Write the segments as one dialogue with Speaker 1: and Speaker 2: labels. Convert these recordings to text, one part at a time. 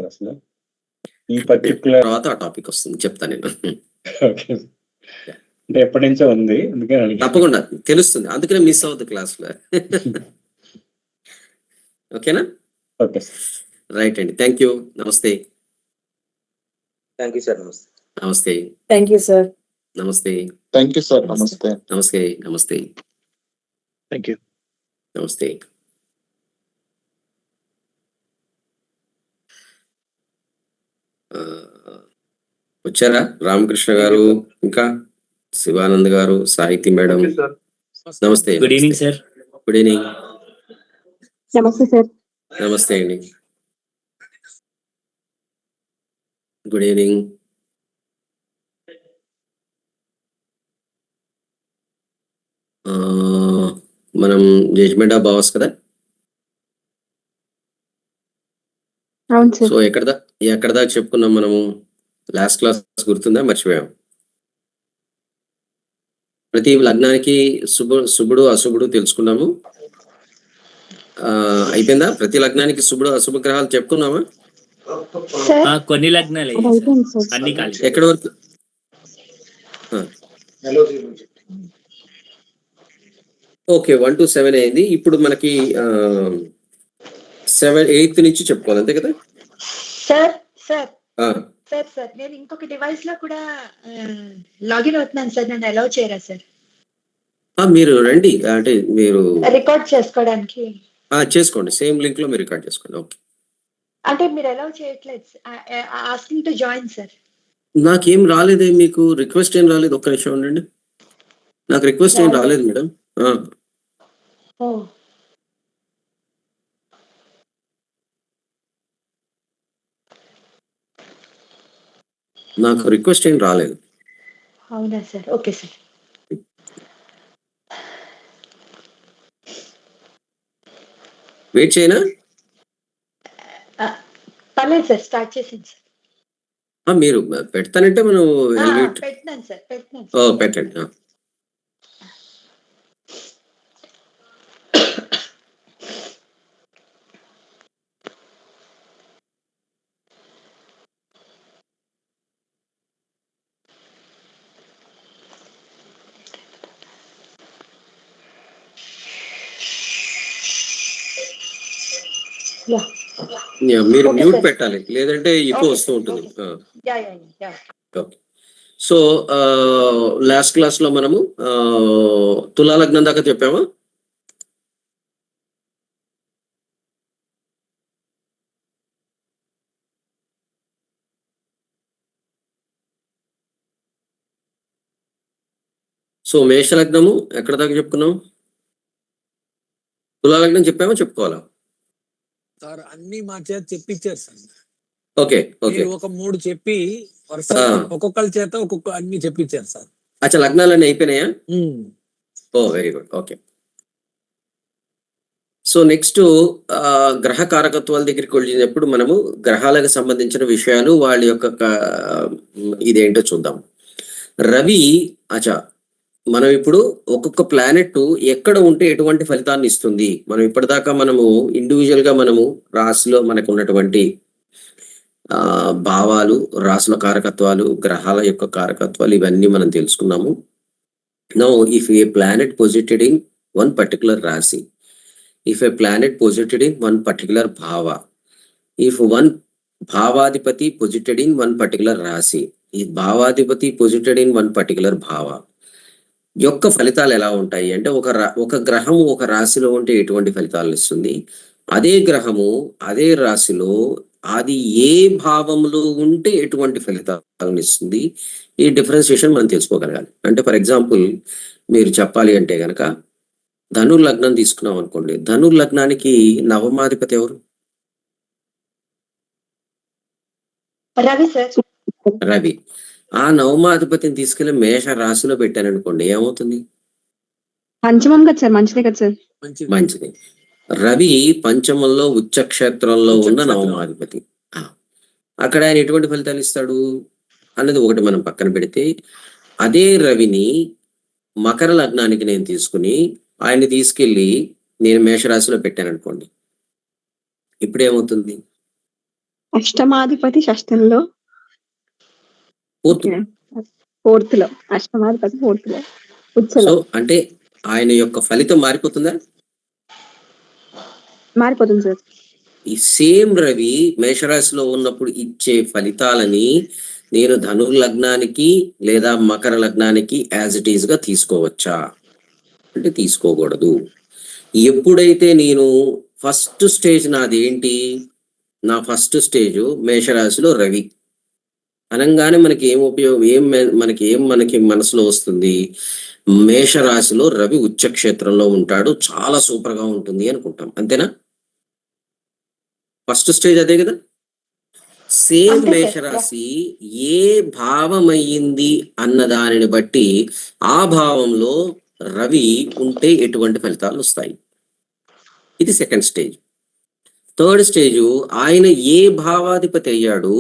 Speaker 1: అసలు ఈ పర్టిక్యులర్
Speaker 2: తర్వాత ఆ టాపిక్ వస్తుంది, చెప్తాను నేను.
Speaker 1: ఓకే. అంటే ఎప్పటి నుంచో ఉంది, అందుకని అడిగాను.
Speaker 2: తప్పకుండా తెలుస్తుంది, అందుకనే మిస్ అవుతుంది క్లాస్లో. ఓకేనా?
Speaker 1: Okay sir.
Speaker 2: రైట్ అండి, థ్యాంక్ యూ, నమస్తే.
Speaker 3: Thank you sir. నమస్తే.
Speaker 2: నమస్తే.
Speaker 4: Thank you sir.
Speaker 2: నమస్తే.
Speaker 5: Thank you sir. నమస్తే.
Speaker 2: నమస్తే. నమస్తే.
Speaker 5: Thank you.
Speaker 2: నమస్తే. వచ్చారా రామకృష్ణ గారు, ఇంకా శివానంద్ గారు, సాహితీ మేడం? నమస్తే.
Speaker 6: Good evening sir.
Speaker 2: Good evening.
Speaker 4: నమస్తే సార్.
Speaker 2: నమస్తే అండి, గుడ్ ఈవినింగ్. మనం జడ్జ్మెంట్ ఆఫ్ బావస్ కదా?
Speaker 4: అవును సార్.
Speaker 2: సో ఎక్కడ దాకా చెప్పుకున్నాం మనము? లాస్ట్ క్లాస్ గుర్తుందా, మర్చిపోయాం? ప్రతి లగ్నానికి శుభుడు అశుభుడు తెలుసుకున్నాము. అయిపోయిందా? ప్రతి లగ్నానికి శుభుడు అశుభ గ్రహాలు చెప్పుకున్నామా?
Speaker 6: కొన్ని లగ్నాలు అన్ని కాదు.
Speaker 2: ఎక్కడ వరకు? 1 to 7 అయింది. ఇప్పుడు మనకి 7, 8 నుంచి చెప్పుకోవాలి, అంతే కదా?
Speaker 7: సార్ సార్ సార్ సార్ నేను ఇంకొక డివైస్ లో కూడా లాగిన్ అవుతున్నాను సార్, నన్ను అలౌ చేయరా సార్?
Speaker 2: మీరు రండి, అంటే మీరు
Speaker 7: రికార్డ్ చేసుకోవడానికి.
Speaker 2: చేసుకోండి, సేమ్ లింక్ లో మీరు రికార్డ్ చేసుకోండి. ఓకే.
Speaker 7: అంటే మీరు అలౌ చేయట్లేదు, ఆస్కింగ్ టు జాయిన్ సార్.
Speaker 2: నాకేం రాలేదే, మీకు రిక్వెస్ట్ ఏం రాలేదు. ఒక్క నిమిషం ఉండండి, నాకు రిక్వెస్ట్ ఏం రాలేదు మేడం. నాకు రిక్వెస్ట్ ఏం రాలేదు.
Speaker 7: అవునా సార్? Okay sir.
Speaker 2: వెయిట్ చేయనా?
Speaker 7: పర్లేదు సార్, స్టార్ట్ చేసింది సార్.
Speaker 2: మీరు పెడతానంటే మనం
Speaker 7: పెట్టినాను సార్, పెట్టినాను.
Speaker 2: పెట్టండి. మీరు మ్యూట్ పెట్టాలి, లేదంటే ఇకో వస్తూ ఉంటుంది. సో లాస్ట్ క్లాస్ లో మనము తులా లగ్నం దాకా చెప్పామా? సో మేషలగ్నము ఎక్కడ దాకా చెప్పుకున్నాం? తులా లగ్నం చెప్పామా, చెప్పుకోవాలా?
Speaker 8: సార్ అన్ని మా చేత చెప్పించారు సార్.
Speaker 2: ఓకే.
Speaker 8: ఒక 3 చెప్పి వరుస ఒక్కొక్కరి చేత ఒక్కొక్క అన్ని చెప్పించారు సార్.
Speaker 2: అచ్చా, లగ్నాలన్నీ అయిపోయినాయా? Very good. Okay. So next గ్రహ కారకత్వాల దగ్గరికి వెళ్ళినప్పుడు మనము గ్రహాలకు సంబంధించిన విషయాలు, వాళ్ళ యొక్క ఇదేంటో చూద్దాం. రవి మనం ఇప్పుడు ఒక్కొక్క ప్లానెట్ ఎక్కడ ఉంటే ఎటువంటి ఫలితాన్ని ఇస్తుంది, మనం ఇప్పటిదాకా మనము ఇండివిజువల్ గా మనము రాశిలో మనకు ఉన్నటువంటి భావాలు, రాశుల కారకత్వాలు, గ్రహాల యొక్క కారకత్వాలు, ఇవన్నీ మనం తెలుసుకున్నాము. Now if a planet posited in one particular రాశి, if a planet posited in one particular భావ, ఇఫ్ వన్ భావాధిపతి పొజిటెడ్ ఇన్ వన్ పర్టికులర్ రాశి, ఈ భావాధిపతి పొజిటెడ్ ఇన్ వన్ పర్టికులర్ భావ యొక్క ఫలితాలు ఎలా ఉంటాయి అంటే, ఒక గ్రహము ఒక రాశిలో ఉంటే ఎటువంటి ఫలితాలను ఇస్తుంది, అదే గ్రహము అదే రాశిలో అది ఏ భావంలో ఉంటే ఎటువంటి ఫలితాలను ఇస్తుంది, ఈ డిఫరెన్సియేషన్ మనం తెలుసుకోగలగాలి. అంటే ఫర్ ఎగ్జాంపుల్ మీరు చెప్పాలి అంటే గనక ధనుర్ లగ్నం తీసుకున్నాం అనుకోండి, ధనుర్ లగ్నానికి నవమాధిపతి ఎవరు?
Speaker 7: రవి సార్.
Speaker 2: రవి. ఆ నవమాధిపతిని తీసుకెళ్లి మేష రాశిలో పెట్టారనుకోండి, ఏమవుతుంది?
Speaker 4: పంచమం కదా సార్, మంచిదే కదా సార్.
Speaker 2: మంచిది. రవి పంచమంలో ఉచ్చ క్షేత్రంలో ఉన్న నవమాధిపతి. అక్కడ ఆయన ఎటువంటి ఫలితాలు ఇస్తాడు అన్నది ఒకటి మనం పక్కన పెడితే, అదే రవిని మకర లగ్నానికి నేను తీసుకుని ఆయన్ని తీసుకెళ్లి నేను మేషరాశిలో పెట్టాను అనుకోండి, ఇప్పుడేమవుతుంది?
Speaker 4: అష్టమాధిపతి షష్టంలో,
Speaker 2: ఫోర్త్.
Speaker 4: ఫోర్త్ లో, అష్టమాధిపతి ఫోర్త్ లో,
Speaker 2: సో
Speaker 4: ఉచ్చలో
Speaker 2: అంటే ఆయన యొక్క ఫలితం మారిపోతుందా?
Speaker 4: మారిపోతుంది సార్.
Speaker 2: ఈ సేమ్ రవి మేషరాశిలో ఉన్నప్పుడు ఇచ్చే ఫలితాలని నేను ధనుర్ లగ్నానికి లేదా మకర లగ్నానికి యాజ్ ఇట్ ఈజ్ గా తీసుకోవచ్చా అంటే తీసుకోకూడదు. ఎప్పుడైతే నేను ఫస్ట్ స్టేజ్ నాదేంటి, నా ఫస్ట్ స్టేజ్ మేషరాశిలో రవి అనగానే మనకి ఏం ఉపయోగం, మనకి మనసులో వస్తుంది, మేషరాశిలో రవి ఉచ్చక్షేత్రంలో ఉంటాడు, చాలా సూపర్ గా ఉంటుంది అనుకుంటాం. అంతేనా? ఫస్ట్ స్టేజ్ అదే కదా. సేమ్
Speaker 7: అంతే సార్.
Speaker 2: మేషరాశి ఏ భావం అయ్యింది అన్న దానిని బట్టి ఆ భావంలో రవి ఉంటే ఎటువంటి ఫలితాలు వస్తాయి. ఇది సెకండ్ స్టేజ్. థర్డ్ స్టేజ్ ఆయన ఏ భావాధిపతి అయ్యాడు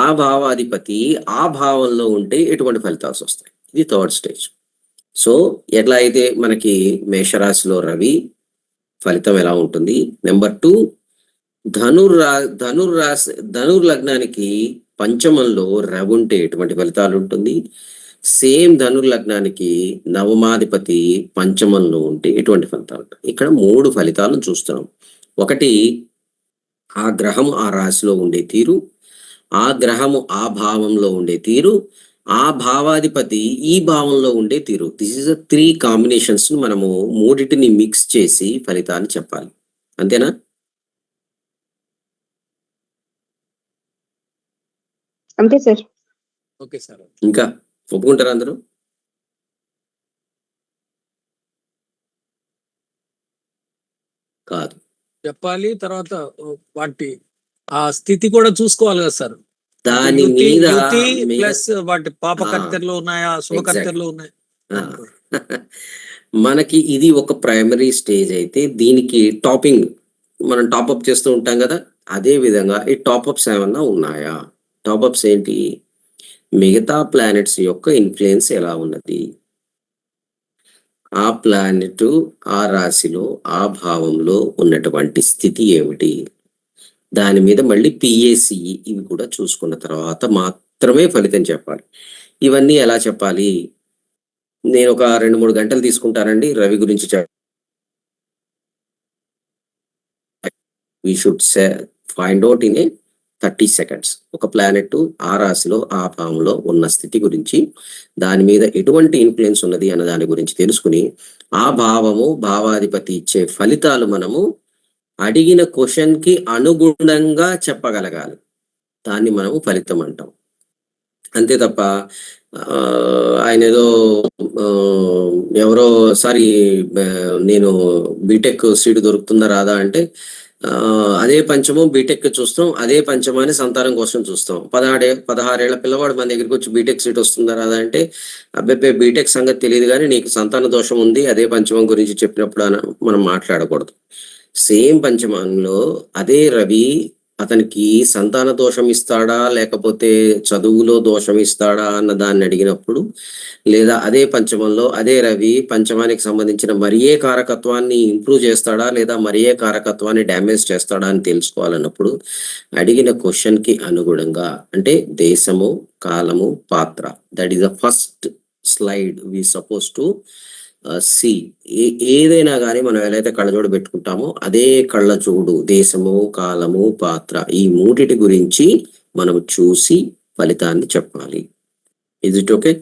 Speaker 2: ఆ భావాధిపతి ఆ భావంలో ఉంటే ఎటువంటి ఫలితాలు వస్తాయి. ఇది థర్డ్ స్టేజ్. సో ఎట్లా అయితే మనకి మేషరాశిలో రవి ఫలితం ఎలా ఉంటుంది. నెంబర్ 2, ధనుర్ లగ్నానికి పంచమంలో రవి ఉంటే ఎటువంటి ఫలితాలు ఉంటుంది. సేమ్ ధనుర్ లగ్నానికి నవమాధిపతి పంచమంలో ఉంటే ఎటువంటి ఫలితాలు ఉంటాయి. ఇక్కడ 3 ఫలితాలను చూస్తున్నాం. ఒకటి, ఆ గ్రహము ఆ రాశిలో ఉండే తీరు, ఆ గ్రహము ఆ భావంలో ఉండే తీరు, ఆ భావాధిపతి ఈ భావంలో ఉండే తీరు. దిస్ ఇస్ 3 కాంబినేషన్స్ మనము మూడిటిని మిక్స్ చేసి ఫలితాన్ని చెప్పాలి. అంతేనా?
Speaker 4: అంతే సార్.
Speaker 8: Okay sir.
Speaker 2: ఇంకా ఒప్పుకుంటారా అందరూ? కాదు
Speaker 8: చెప్పాలి. తర్వాత వాటి ఆ స్థితి కూడా చూసుకోవాలి కదా సార్.
Speaker 2: దాని మీద
Speaker 8: ప్లస్ వాటి పాపకర్తెలు ఉన్నాయా, శుభకర్తెలు ఉన్నాయా.
Speaker 2: మనకి ఇది ఒక ప్రైమరీ స్టేజ్ అయితే దీనికి టాపింగ్ మనం టాప్అప్ చేస్తూ ఉంటాం కదా. అదే విధంగా ఈ టాప్అప్స్ ఏమన్నా ఉన్నాయా? టాప్అప్స్ ఏంటి? మిగతా ప్లానెట్స్ యొక్క ఇన్ఫ్లుయెన్స్ ఎలా ఉన్నది, ఆ ప్లానెట్ ఆ రాశిలో ఆ భావంలో ఉన్నటువంటి స్థితి ఏమిటి, దాని మీద మళ్ళీ పిఏసి ఇవి కూడా చూసుకున్న తర్వాత మాత్రమే ఫలితం చెప్పాలి. ఇవన్నీ ఎలా చెప్పాలి? నేను ఒక 2-3 గంటలు తీసుకుంటానండి రవి గురించి. we should find out in a 30 seconds ఒక ప్లానెట్ ఆ రాశిలో ఆ భావంలో ఉన్న స్థితి గురించి, దాని మీద ఎటువంటి ఇన్ఫ్లుయెన్స్ ఉన్నది అన్న దాని గురించి తెలుసుకుని ఆ భావము భావాధిపతి ఇచ్చే ఫలితాలు మనము అడిగిన క్వశ్చన్ కి అనుగుణంగా చెప్పగలగాలి. దాన్ని మనము ఫలితం అంటాం. అంతే తప్ప ఆయన ఏదో ఎవరో సారి నేను బీటెక్ సీటు దొరుకుతుందా రాదా అంటే అదే పంచమం బీటెక్ చూస్తాం, అదే పంచమాన్ని సంతానం కోసం చూస్తాం. 16 ఏళ్ల పిల్లవాడు మన దగ్గరికి వచ్చి బీటెక్ సీట్ వస్తుందా రాదా అంటే అబ్బాయి బీటెక్ సంగతి తెలియదు కానీ నీకు సంతాన దోషం ఉంది అదే పంచమం గురించి చెప్పినప్పుడు మనం మాట్లాడకూడదు. సేమ్ పంచమంలో అదే రవి అతనికి సంతాన దోషం ఇస్తాడా లేకపోతే చదువులో దోషం ఇస్తాడా అన్న దాన్ని అడిగినప్పుడు, లేదా అదే పంచమంలో అదే రవి పంచమానికి సంబంధించిన మరియే కారకత్వాన్ని ఇంప్రూవ్ చేస్తాడా లేదా మరియే కారకత్వాన్ని డ్యామేజ్ చేస్తాడా అని తెలుసుకోవాలన్నప్పుడు అడిగిన క్వశ్చన్ కి అనుగుణంగా, అంటే దేశము కాలము పాత్ర, that is the first slide we suppose to see. ఏదైనా కానీ మనం ఎలా కళ్ళజోడు పెట్టుకుంటామో అదే కళ్ళజోడు దేశము కాలము పాత్ర ఈ మూడిటి గురించి మనం చూసి ఫలితాన్ని చెప్పాలి. Is it okay?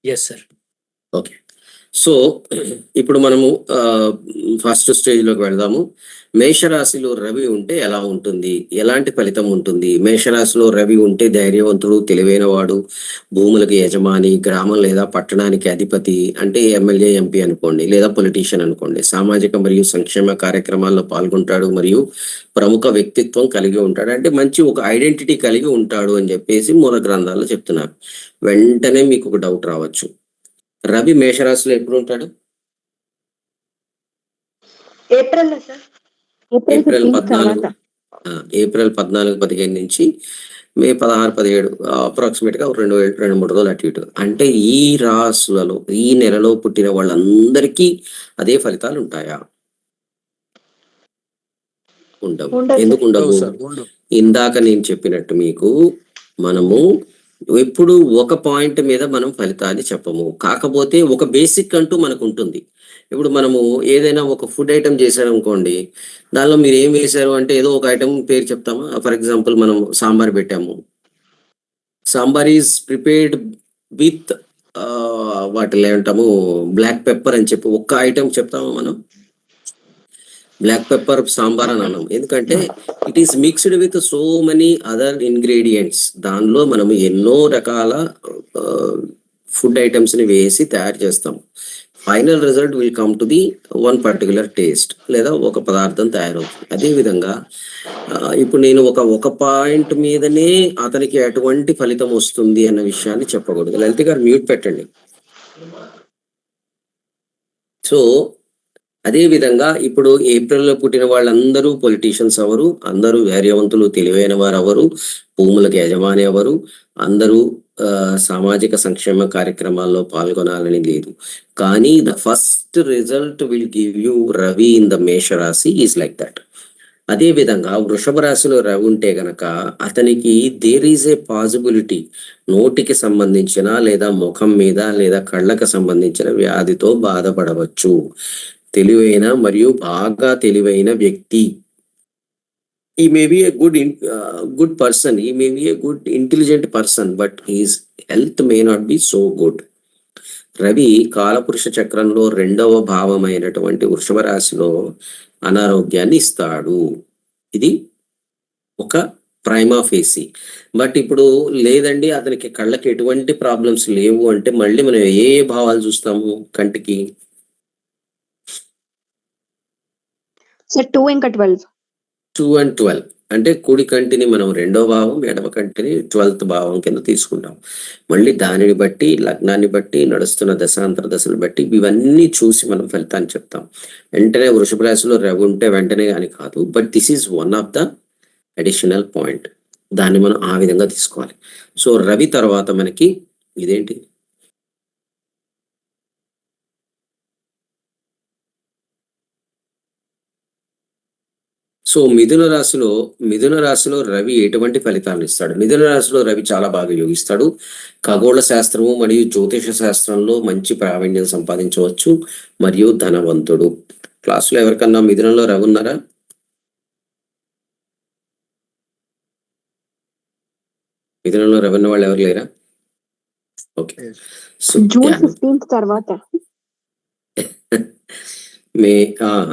Speaker 6: Yes sir.
Speaker 2: Okay. So ఇప్పుడు మనము ఫస్ట్ స్టేజ్ లోకి వెళదాము. మేషరాశిలో రవి ఉంటే ఎలా ఉంటుంది, ఎలాంటి ఫలితం ఉంటుంది? మేషరాశిలో రవి ఉంటే ధైర్యవంతుడు, తెలివైన వాడు, భూములకు యజమాని, గ్రామం లేదా పట్టణానికి అధిపతి, అంటే ఎమ్మెల్యే ఎంపీ అనుకోండి లేదా పొలిటీషియన్ అనుకోండి, సామాజిక మరియు సంక్షేమ కార్యక్రమాల్లో పాల్గొంటాడు మరియు ప్రముఖ వ్యక్తిత్వం కలిగి ఉంటాడు, అంటే మంచి ఒక ఐడెంటిటీ కలిగి ఉంటాడు అని చెప్పేసి మూల గ్రంథాల్లో చెప్తున్నారు. వెంటనే మీకు ఒక డౌట్ రావచ్చు, రవి మేషరాశిలో ఎప్పుడు ఉంటాడు?
Speaker 7: ఏప్రిల్లో సార్.
Speaker 2: ఏప్రిల్ 14-15 నుంచి మే 16-17 అప్రాక్సిమేట్ గా 2-3 రోజులు అటు ఇటు. అంటే ఈ రాశులలో ఈ నెలలో పుట్టిన వాళ్ళందరికీ అదే ఫలితాలు ఉంటాయా? ఉండవు.
Speaker 7: ఉండదు
Speaker 2: ఎందుకు
Speaker 7: సార్.
Speaker 2: ఉండవు?
Speaker 8: సార్ ఉండు.
Speaker 2: ఇందాక నేను చెప్పినట్టు మీకు మనము ఎప్పుడు ఒక పాయింట్ మీద మనం ఫలితాన్ని చెప్పము. కాకపోతే ఒక బేసిక్ అంటూ మనకు ఉంటుంది. ఇప్పుడు మనము ఏదైనా ఒక ఫుడ్ ఐటమ్ చేశారు అనుకోండి, దానిలో మీరు ఏం వేశారు అంటే ఏదో ఒక ఐటమ్ పేరు చెప్తామా? ఫర్ ఎగ్జాంపుల్ మనం సాంబార్ పెట్టాము. సాంబార్ ఈజ్ ప్రిపేర్డ్ విత్ వాటిలో ఏమంటాము బ్లాక్ పెప్పర్ అని చెప్పి ఒక్క ఐటమ్ చెప్తామా మనం? బ్లాక్ పెప్పర్ సాంబార్ అని అన్నాం. ఎందుకంటే it is mixed with so many other ingredients. దానిలో మనం ఎన్నో రకాల ఫుడ్ ఐటమ్స్ ని వేసి తయారు చేస్తాం. Final result will come to the one particular taste, లేదా ఒక పదార్థం తయారవుతుంది. అదేవిధంగా ఇప్పుడు నేను ఒక పాయింట్ మీదనే అతనికి ఎటువంటి ఫలితం వస్తుంది అన్న విషయాన్ని చెప్పకూడదు. లలిత గారు మ్యూట్ పెట్టండి. సో అదే విధంగా ఇప్పుడు ఏప్రిల్లో పుట్టిన వాళ్ళందరూ పొలిటీషియన్స్ అవరు, అందరూ ధైర్యవంతులు, తెలివైన వారు అవరు, భూములకు యజమాని అవరు, అందరూ సామాజిక సంక్షేమ కార్యక్రమాల్లో పాల్గొనాలని లేదు. కానీ the first result will give you Ravi in the మేషరాశి ఈజ్ లైక్ దట్. అదే విధంగా వృషభ రాశిలో రవి ఉంటే గనక అతనికి దేర్ ఈజ్ ఏ పాసిబిలిటీ నోటికి సంబంధించిన లేదా ముఖం మీద లేదా కళ్ళకు సంబంధించిన వ్యాధితో బాధపడవచ్చు. తెలివైన మరియు బాగా తెలివైన వ్యక్తి. He may be a good person. He may be a good intelligent person, but his health may not be so good. Ravi కాలపురుష చక్రంలో 2వ భావమైనటువంటి వృషభ రాశిలో అనారోగ్యాన్ని ఇస్తాడు. ఇది ఒక ప్రైమా ఫేసి. బట్ ఇప్పుడు లేదండి అతనికి కళ్ళకి ఎటువంటి ప్రాబ్లమ్స్ లేవు అంటే మళ్ళీ మనం ఏ భావాలు చూస్తాము కంటికి?
Speaker 4: సార్ 2 ఇంకా 12.
Speaker 2: 2 and 12 అంటే కుడి కంటిని మనం 2వ భావం, ఎడమ కంటిని 12th భావం కింద తీసుకుంటాం. మళ్ళీ దానిని బట్టి, లగ్నాన్ని బట్టి, నడుస్తున్న దశాంతర దశలు బట్టి ఇవన్నీ చూసి మనం ఫలితాన్ని చెప్తాం. వెంటనే వృషభ రాశిలో రవి ఉంటే వెంటనే అని కాదు. But this is one of the additional point. దాన్ని మనం ఆ విధంగా తీసుకోవాలి. సో రవి తర్వాత మనకి ఇదేంటి? సో మిథున రాశిలో రవి ఎటువంటి ఫలితాలను ఇస్తాడు? మిథున రాశిలో రవి చాలా బాగా యోగిస్తాడు. ఖగోళ శాస్త్రము మరియు జ్యోతిష శాస్త్రంలో మంచి ప్రావీణ్యం సంపాదించవచ్చు మరియు ధనవంతుడు. క్లాసులో ఎవరికన్నా మిథునంలో రవి ఉన్నారా? మిథునంలో రవి ఉన్న వాళ్ళు ఎవరు లేరా? ఓకే. సో
Speaker 4: జూన్ 15th తర్వాత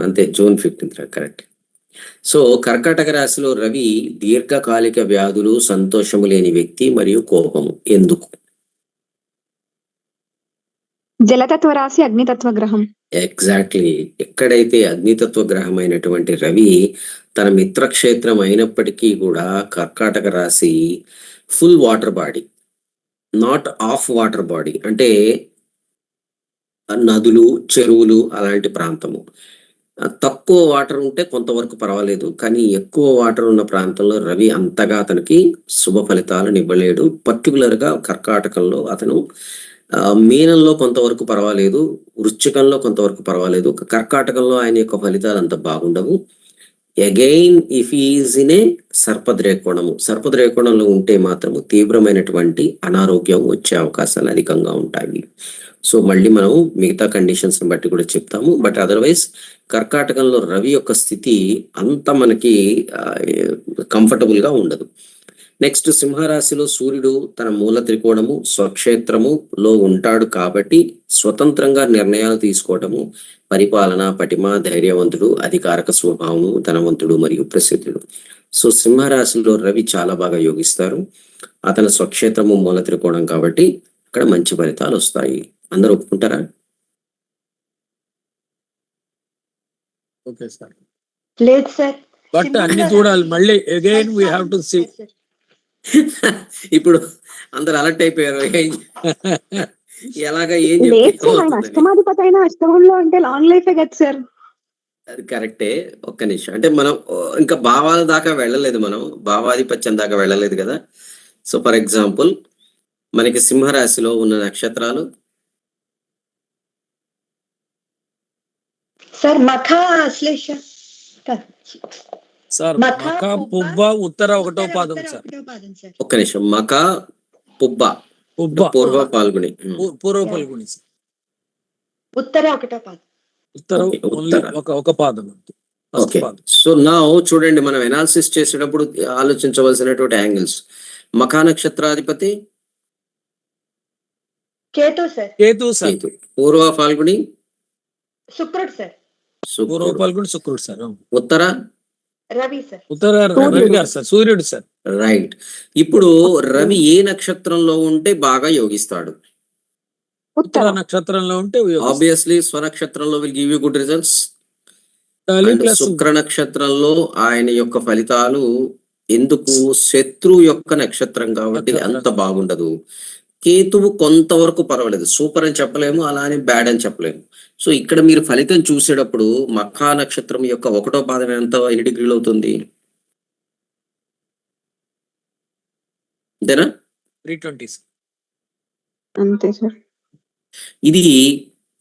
Speaker 2: అంతే, జూన్ 15th కరెక్ట్. సో కర్కాటక రాశిలో రవి దీర్ఘకాలిక వ్యాధులు, సంతోషము లేని వ్యక్తి మరియు కోపము. ఎందుకు?
Speaker 4: జలతత్వ రాశి, అగ్నితత్వ గ్రహం.
Speaker 2: ఎగ్జాక్ట్లీ. ఎక్కడైతే అగ్నితత్వ గ్రహం అయినటువంటి రవి తన మిత్రక్షేత్రం అయినప్పటికీ కూడా కర్కాటక రాశి full water body, not of water body. అంటే నదులు, చెరువులు అలాంటి ప్రాంతము. తక్కువ వాటర్ ఉంటే కొంతవరకు పర్వాలేదు, కానీ ఎక్కువ వాటర్ ఉన్న ప్రాంతంలో రవి అంతగా అతనికి శుభ ఫలితాలను ఇవ్వలేడు. పర్టికులర్ గా కర్కాటకంలో అతను మీనంలో కొంతవరకు పర్వాలేదు, వృశ్చికంలో కొంతవరకు పర్వాలేదు, కర్కాటకంలో ఆయన యొక్క ఫలితాలు అంత బాగుండవు. Again if is in a సర్పద్రేకోణంలో ఉంటే మాత్రము తీవ్రమైనటువంటి అనారోగ్యం వచ్చే అవకాశాలు అధికంగా ఉంటాయి. సో మళ్ళీ మనం మిగతా కండిషన్స్ బట్టి కూడా చెప్తాము. బట్ అదర్వైజ్ కర్కాటకంలో రవి యొక్క స్థితి అంత మనకి కంఫర్టబుల్ గా ఉండదు. నెక్స్ట్ సింహరాశిలో సూర్యుడు తన మూల త్రికోణము స్వక్షేత్రములో ఉంటాడు కాబట్టి స్వతంత్రంగా నిర్ణయాలు తీసుకోవటము, పరిపాలన, పటిమ, ధైర్యవంతుడు, అధికారక స్వభావము, ధనవంతుడు మరియు ప్రసిద్ధుడు. సో సింహరాశిలో రవి చాలా బాగా యోగిస్తారు. అతని స్వక్షేత్రము మూల త్రికోణం కాబట్టి అక్కడ మంచి ఫలితాలు వస్తాయి. అందరూ ఒప్పుకుంటారా?
Speaker 8: Okay sir.
Speaker 7: లేదు సార్.
Speaker 8: బట్ అన్ని చూడాలి మళ్ళీ. Again we have to see.
Speaker 2: ఇప్పుడు అందరు అలర్ట్ అయిపోయారు. ఎలాగా ఏం
Speaker 4: లేదు సార్, ఆయన అష్టమాధిపతి అయినా అష్టమంలో అంటే లాంగ్ లైఫే కదా సార్.
Speaker 2: అది కరెక్టే. ఒక్క నిమిషం, అంటే మనం ఇంకా భావాల దాకా వెళ్ళలేదు, మనం భావాధిపత్యం దాకా వెళ్ళలేదు కదా. సో ఫర్ ఎగ్జాంపుల్ మనకి సింహరాశిలో ఉన్న నక్షత్రాలు
Speaker 7: సార్ మఖ, అశ్లేష.
Speaker 8: సార్
Speaker 7: మఖ,
Speaker 8: మఖ
Speaker 7: పుబ్బ,
Speaker 8: పుబ్బ ఉత్తర ఒకటో పాదం
Speaker 7: ఉత్తర
Speaker 8: సార్.
Speaker 7: ఒకటో పాదం సార్.
Speaker 2: ఒక్క నిమిషం. మక పుబ్బ
Speaker 8: పుబ్బ
Speaker 2: పూర్వ పాల్గొని.
Speaker 8: పూర్వ పలుకుని సార్.
Speaker 7: ఉత్తర ఒకటో పాదం.
Speaker 8: ఉత్తర
Speaker 2: Okay,
Speaker 8: ఓన్లీ
Speaker 2: ఉత్తర.
Speaker 8: ఒక పాదం. First
Speaker 2: okay.
Speaker 8: పాదం.
Speaker 2: సో నా చూడండి, మనం ఎనాలిసిస్ చేసేటప్పుడు ఆలోచించవలసినటువంటి యాంగిల్స్. మఖా నక్షత్రాధిపతి
Speaker 7: కేతు సార్.
Speaker 8: కేతు సార్.
Speaker 2: కేతు. పూర్వ ఫాల్గుని
Speaker 7: శుక్రుడు సార్.
Speaker 8: పూర్వ
Speaker 2: శుక్రుడు.
Speaker 8: పలుకుని శుక్రుడు సార్.
Speaker 2: ఉత్తర
Speaker 7: రవి సార్.
Speaker 8: ఉత్తర రవి గారు సార్. సూర్యుడు సార్.
Speaker 2: రైట్. ఇప్పుడు రవి ఏ నక్షత్రంలో ఉంటే బాగా యోగిస్తాడు?
Speaker 8: ఉత్తర నక్షత్రంలో ఉంటే
Speaker 2: ఆబ్వియస్లీ స్వనక్షత్రంలో will give you good results.
Speaker 8: Plus
Speaker 2: శుక్ర నక్షత్రంలో ఆయన యొక్క ఫలితాలు ఎందుకు? శత్రు యొక్క నక్షత్రం కాబట్టి అంత బాగుండదు. కేతువు కొంతవరకు పర్వాలేదు, సూపర్ అని చెప్పలేము, అలానే బ్యాడ్ అని చెప్పలేము. సో ఇక్కడ మీరు ఫలితం చూసేటప్పుడు మఖా నక్షత్రం యొక్క ఒకటో పాదం ఎంత, ఎన్ని డిగ్రీలు అవుతుంది? అంతేనా?
Speaker 8: 320 సార్.
Speaker 4: అంతే సార్.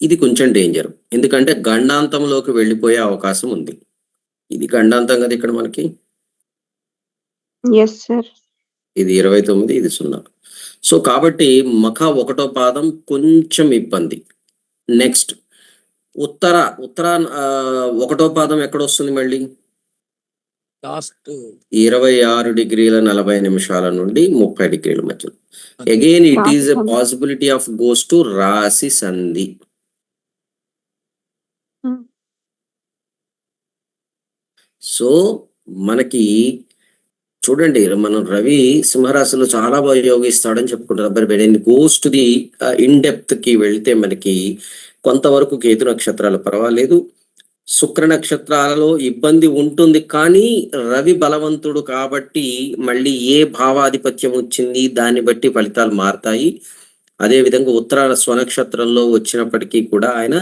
Speaker 2: ఇది కొంచెం డేంజర్, ఎందుకంటే గండాంతంలోకి వెళ్ళిపోయే అవకాశం ఉంది. ఇది గండాంతం కదా ఇక్కడ మనకి.
Speaker 4: Yes sir.
Speaker 2: ఇది 29, ఇది 0. సో కాబట్టి మఖ ఒకటో పాదం కొంచెం ఇబ్బంది. నెక్స్ట్ ఉత్తర ఒకటో పాదం ఎక్కడ వస్తుంది మళ్ళీ?
Speaker 8: లాస్ట్
Speaker 2: 26 డిగ్రీల 40 నిమిషాల నుండి 30 డిగ్రీల మధ్యలో. Again it is a possibility of goes to రాశి సంధి. సో మనకి చూడండి, మనం రవి సింహరాశిలో చాలా బాగా యోగిస్తాడని చెప్పుకుంటారు. But when goes to the in depth కి వెళ్తే మనకి కొంతవరకు కేతు నక్షత్రాలు పర్వాలేదు, శుక్ర నక్షత్రాలలో ఇబ్బంది ఉంటుంది. కానీ రవి బలవంతుడు కాబట్టి మళ్ళీ ఏ భావాధిపత్యం వచ్చింది దాన్ని బట్టి ఫలితాలు మారుతాయి. అదే విధంగా ఉత్తర స్వనక్షత్రంలో వచ్చినప్పటికీ కూడా ఆయన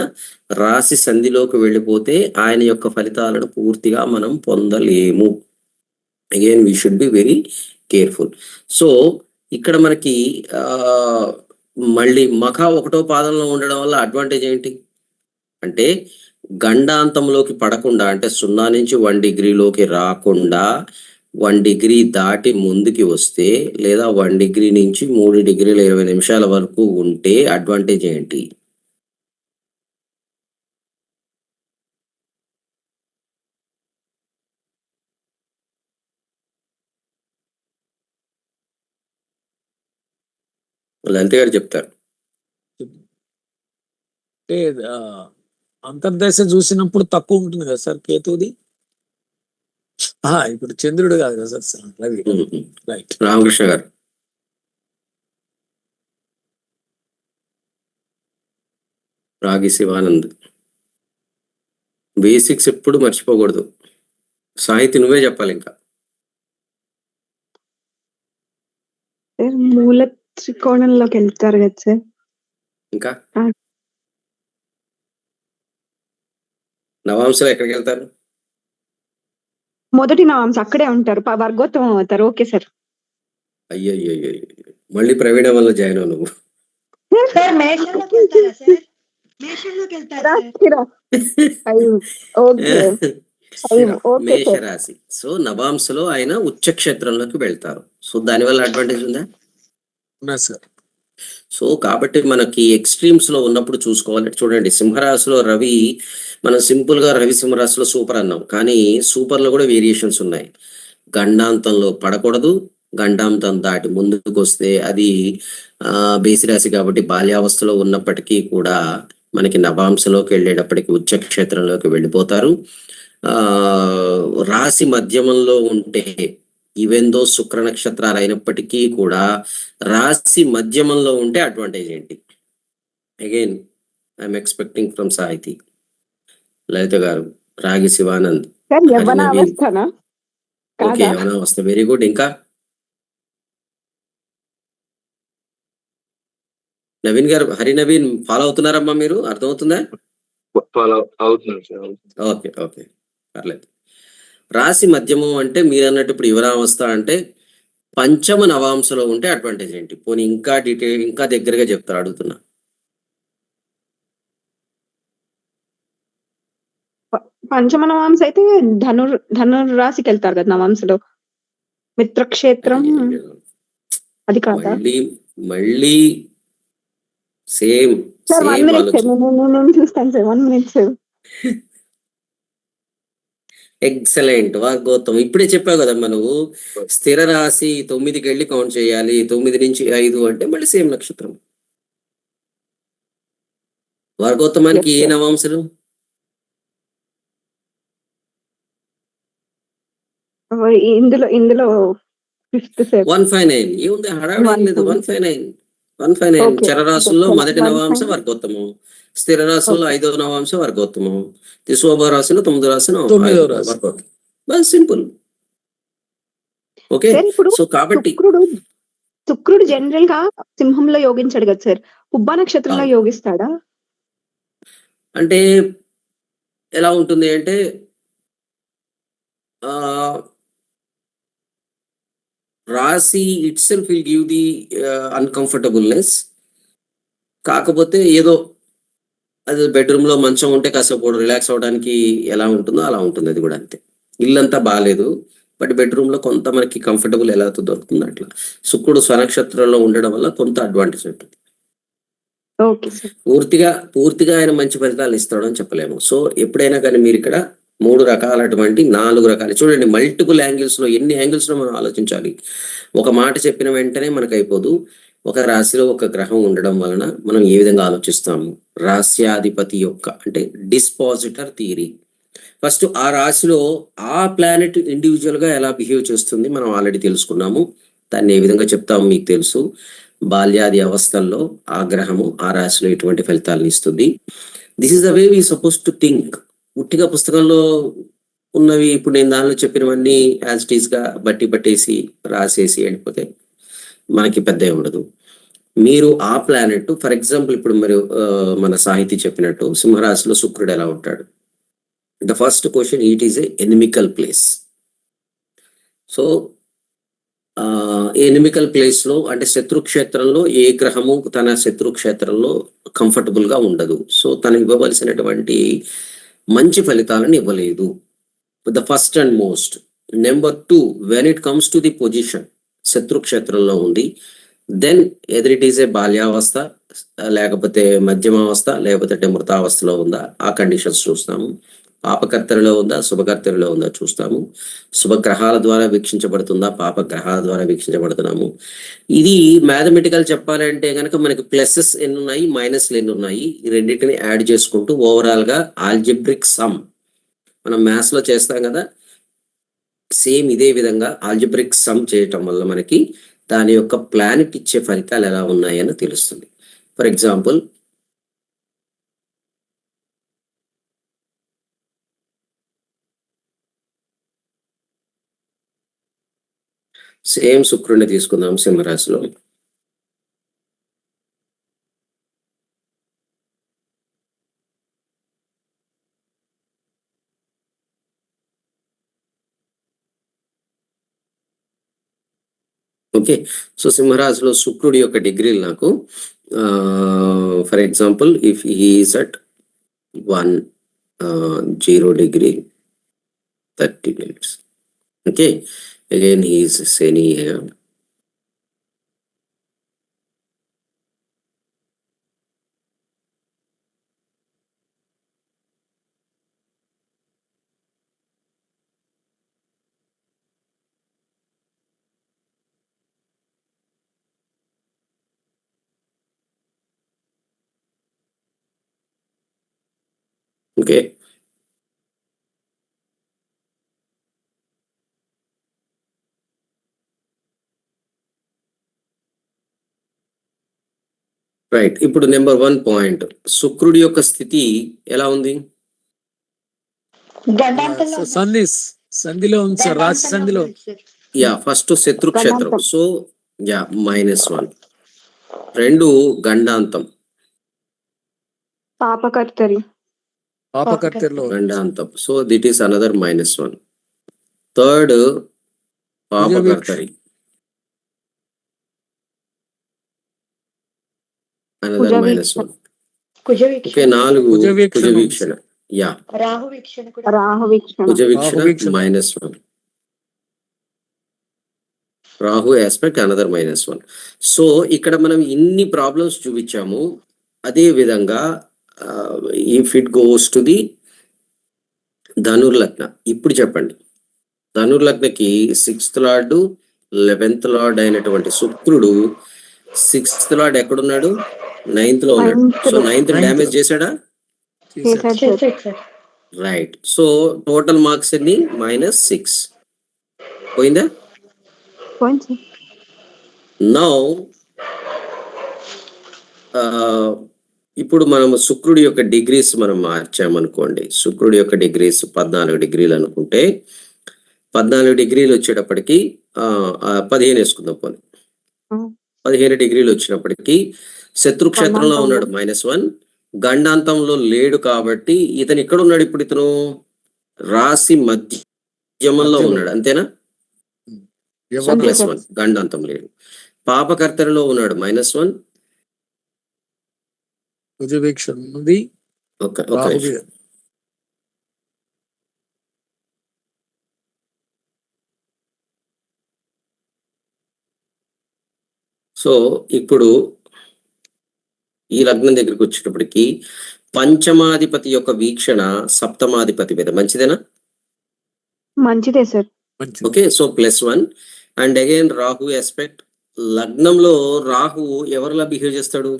Speaker 2: రాశి సంధిలోకి వెళ్ళిపోతే ఆయన యొక్క ఫలితాలను పూర్తిగా మనం పొందలేము. Again we should be very careful. So ఇక్కడ మనకి మళ్ళీ మఖ ఒకటో పాదంలో ఉండడం వల్ల అడ్వాంటేజ్ ఏంటి అంటే, గండాంతంలోకి పడకుండా, అంటే 0 నుంచి 1 డిగ్రీలోకి రాకుండా 1 డిగ్రీ దాటి ముందుకి వస్తే, లేదా 1 డిగ్రీ నుంచి 3 డిగ్రీల 20 నిమిషాల వరకు ఉంటే అడ్వాంటేజ్ ఏంటి? లలిత గారు చెప్తారు.
Speaker 8: అంటే అంతర్దశ చూసినప్పుడు తక్కువ ఉంటుంది కదా సార్ కేతుది. ఇప్పుడు చంద్రుడు కాదు కదా సార్, రవి. రైట్.
Speaker 2: రామకృష్ణ గారు. రాగి శివానంద్. బేసిక్స్ ఎప్పుడు మర్చిపోకూడదు. సాహితీ నువ్వే చెప్పాలి ఇంకా.
Speaker 4: మూల త్రికోణంలోకి వెళ్తారు కదా సార్.
Speaker 2: ఇంకా నవాంశలు ఎక్కడికి వెళ్తారు?
Speaker 4: మొదటి నవాంశ అక్కడే ఉంటారు, వర్గోత్తమం అవుతారు. Okay sir.
Speaker 2: అయ్యో మళ్ళీ ప్రవీణ వల్ల జాయిన్ అవ్వు నువ్వు.
Speaker 7: సార్ మేషంలోకి వెళ్తారా సార్? మేషంలోకి వెళ్తారా సార్?
Speaker 2: మేషరాశి. సో నవాంశలో ఆయన ఉచ్చ క్షేత్రంలోకి వెళ్తారు. సో దానివల్ల అడ్వాంటేజ్ ఉందా?
Speaker 8: సార్.
Speaker 2: సో కాబట్టి మనకి ఎక్స్ట్రీమ్స్ లో ఉన్నప్పుడు చూసుకోవాలి. చూడండి, సింహరాశిలో రవి, మనం సింపుల్ గా రవి సింహరాశిలో సూపర్ అన్నాం, కానీ సూపర్ లో కూడా వేరియేషన్స్ ఉన్నాయి. గండాంతంలో పడకూడదు, గండాంతం దాటి ముందుకు వస్తే అది బేసి రాశి కాబట్టి బాల్యావస్థలో ఉన్నప్పటికీ కూడా మనకి నవాంశలోకి వెళ్ళేటప్పటికి ఉచ్చ క్షేత్రంలోకి వెళ్ళిపోతారు. రాశి మధ్యమంలో ఉంటే, ఈవెందో శుక్ర నక్షత్రాలు అయినప్పటికీ కూడా రాశి మధ్యమంలో ఉంటే అడ్వాంటేజ్ ఏంటి? అగైన్ ఐఎమ్ ఎక్స్పెక్టింగ్ ఫ్రమ్ సాహితీ. లలిత గారు, రాగి శివానంద్. ఓకే, యవనావస్థ. Very good. ఇంకా నవీన్ గారు, హరి నవీన్ ఫాలో అవుతున్నారమ్మా మీరు? అర్థమవుతుందా? ఓకే పర్లేదు. రాశి మధ్యమం అంటే మీరు అన్నట్టు ఇప్పుడు యువనావస్థ అంటే పంచమ నవాంశలో ఉంటే అడ్వాంటేజ్ ఏంటి? పోనీ ఇంకా డీటెయిల్, ఇంకా దగ్గరగా చెప్తారు, అడుగుతున్నా.
Speaker 4: పంచమ నవాంశ అయితే ధనుర్రాశికి వెళ్తారు కదా నవాంశలో. మిత్రక్షేత్రం అది కాదా
Speaker 2: మళ్ళీ సేమ్
Speaker 4: సార్? 1 minute సార్, నేను చూస్తాను సార్. 1 minute sir.
Speaker 2: ఎక్సలెంట్ వాగ్గోత్తం. ఇప్పుడే చెప్పావు కదమ్మా నువ్వు, స్థిర రాశి 9కి వెళ్ళి కౌంట్ చేయాలి, 9 నుంచి 5 అంటే మళ్ళీ సేమ్ నక్షత్రం. వార్గోత్తమానికి ఏ నవాంశలు?
Speaker 4: ఇందులో 5th సార్.
Speaker 2: 159. ఏముంది హడావిడి లేదు. 159 చరరాశుల్లో మొదటి నవాంశ వర్గోత్తమం, స్థిర రాశుల్లో 5వ నవాంశ వర్గోత్తమం, శోభ రాశిలో 9వ రాశి వర్గోత్తమం. సింపుల్. ఓకే. సో కాబట్టి
Speaker 4: శుక్రుడు జనరల్ గా సింహంలో యోగించాడు కదా సార్, పుబ్బా నక్షత్రంలో యోగిస్తాడా?
Speaker 2: అంటే ఎలా ఉంటుంది అంటే రాశి itself will give the uncomfortableness. కాకపోతే ఏదో అది బెడ్రూమ్ లో మంచం ఉంటే కాసేపు రిలాక్స్ అవడానికి ఎలా ఉంటుందో అలా ఉంటుంది. అది కూడా అంతే. ఇల్లంతా బాగాలేదు, బట్ బెడ్రూమ్ లో కొంత మనకి కంఫర్టబుల్ ఎలా దొరుకుతుంది అట్లా. శుక్రుడు స్వనక్షత్రంలో ఉండడం వల్ల కొంత అడ్వాంటేజ్ ఉంటుంది. పూర్తిగా ఆయన మంచి ఫలితాలు ఇస్తాడు అని చెప్పలేము. సో ఎప్పుడైనా కానీ మీరు ఇక్కడ 3 రకాలటువంటి 4 రకాలు చూడండి. మల్టిపుల్ యాంగిల్స్ లో, ఎన్ని యాంగిల్స్ లో మనం ఆలోచించాలి. ఒక మాట చెప్పిన వెంటనే మనకు అయిపోదు. ఒక రాశిలో ఒక గ్రహం ఉండడం వలన మనం ఏ విధంగా ఆలోచిస్తాము, రాశ్యాధిపతి యొక్క అంటే డిస్పాజిటర్ థియరీ. ఫస్ట్ ఆ రాశిలో ఆ ప్లానెట్ ఇండివిజువల్ గా ఎలా బిహేవ్ చేస్తుంది మనం ఆల్రెడీ తెలుసుకున్నాము. దాన్ని ఏ విధంగా చెప్తాము మీకు తెలుసు. బాల్యాది అవస్థల్లో ఆ గ్రహము ఆ రాశిలో ఎటువంటి ఫలితాలను ఇస్తుంది. This is the way we suppose to think. ఉట్టిగా పుస్తకంలో ఉన్నవి ఇప్పుడు నేను దానిలో చెప్పినవన్నీ యాజ్ ఇట్ ఈస్ గా పట్టేసి రాసేసి వెళ్ళిపోతే మనకి పెద్ద ఉండదు. మీరు ఆ ప్లానెట్ ఫర్ ఎగ్జాంపుల్ ఇప్పుడు మరి మన సాహితీ చెప్పినట్టు సింహరాశిలో శుక్రుడు ఎలా ఉంటాడు? The first question, it is A inimical place. So inimical place లో అంటే శత్రుక్షేత్రంలో ఏ గ్రహము తన శత్రుక్షేత్రంలో కంఫర్టబుల్ గా ఉండదు. సో తను ఇవ్వవలసినటువంటి మంచి ఫలితాలను ఇవ్వలేదు. The first and most. Number 2, when it comes to the position, శత్రుక్షేత్రంలో ఉంది, then either it is a బాల్యావస్థ, లేకపోతే మధ్యమావస్థ, లేకపోతే మృతావస్థలో ఉందా, ఆ కండిషన్స్ చూస్తాము. పాపకర్తరిలో ఉందా, శుభకర్తరిలో ఉందా చూస్తాము. శుభగ్రహాల ద్వారా వీక్షించబడుతుందా, పాపగ్రహాల ద్వారా వీక్షించబడుతున్నాము. ఇది మ్యాథమెటికల్ చెప్పాలంటే కనుక మనకి ప్లసెస్ ఎన్ని ఉన్నాయి, మైనస్లు ఎన్ని ఉన్నాయి, ఈ రెండింటిని యాడ్ చేసుకుంటూ ఓవరాల్ గా ఆల్జిబ్రిక్ సమ్ మనం మ్యాథ్స్ లో చేస్తాం కదా, సేమ్ ఇదే విధంగా ఆల్జిబ్రిక్ సమ్ చేయటం వల్ల మనకి దాని యొక్క ప్లానెట్ ఇచ్చే ఫలితాలు ఎలా ఉన్నాయని తెలుస్తుంది. ఫర్ ఎగ్జాంపుల్ సేమ్ శుక్రుడిని తీసుకుందాం సింహరాశిలో. ఓకే. సో సింహరాశిలో శుక్రుడి యొక్క డిగ్రీలు నాకు for example if he's at 0 degree 30 minutes. Okay, again he is Shani here. Okay. Right. ఇప్పుడు నెంబర్ 1 పాయింట్, శుక్రుడి యొక్క స్థితి ఎలా ఉంది?
Speaker 8: సంధిలో ఉంది సార్, రాశి సంధిలో.
Speaker 2: యా, ఫస్ట్ శత్రుక్షేత్రం. So yeah -1. 2 గండాంతం,
Speaker 4: పాపకర్తరిలో
Speaker 2: గండాంతం. So that is another -1. 3 పాపకర్తరి, అనదర్ -1. ఓకే, 4 కుజ వీక్షణ. యా
Speaker 7: రాహు వీక్షణ కూడా
Speaker 4: రాహు వీక్షణ
Speaker 2: కుజ వీక్షణ
Speaker 8: రాహు వీక్షణ.
Speaker 2: -1. Rahu aspect another -1. సో ఇక్కడ మనం ఇన్ని ప్రాబ్లమ్స్ చూపించాము. అదే విధంగా if it goes to the ధనుర్లగ్న, ఇప్పుడు చెప్పండి. ధనుర్లగ్నకి 6th లార్డ్ 11th లార్డ్ అయినటువంటి శుక్రుడు 6th లార్డ్ ఎక్కడున్నాడు? 9th లో ఉన్నాడు. సో 9th డ్యామేజ్ చేశాడా?
Speaker 4: చేశాడు సార్.
Speaker 7: చేసేది sir.
Speaker 2: Right. So total marks ఎన్ని? -6 పోయిందా?
Speaker 4: పోయింది సార్.
Speaker 2: నౌ ఇప్పుడు మనము శుక్రుడి యొక్క డిగ్రీస్ మనం మార్చామనుకోండి. శుక్రుడి యొక్క డిగ్రీస్ 14 డిగ్రీలు అనుకుంటే 14 డిగ్రీలు వచ్చేటప్పటికి 15 వేసుకుందాం. పోనీ 15 డిగ్రీలు వచ్చినప్పటికీ శత్రుక్షేత్రంలో ఉన్నాడు -1, గండాంతంలో లేడు కాబట్టి ఇతను ఇక్కడ ఉన్నాడు. ఇప్పుడు ఇతను రాశి మధ్యమంలో ఉన్నాడు, అంతేనా? +1, గండాంతం లేడు. పాపకర్తరిలో ఉన్నాడు -1.
Speaker 8: కుజ వీక్షణ ఉంది.
Speaker 2: ఒక
Speaker 8: రాహు
Speaker 2: నిమిషం. సో ఇప్పుడు ఈ లగ్నం దగ్గరికి వచ్చేటప్పటికి పంచమాధిపతి యొక్క వీక్షణ సప్తమాధిపతి మీద మంచిదేనా?
Speaker 4: మంచిదే సార్.
Speaker 8: మంచిది.
Speaker 2: Okay. So +1 and again Rahu aspect. లగ్నంలో రాహు ఎవరిలా బిహేవ్ చేస్తాడు?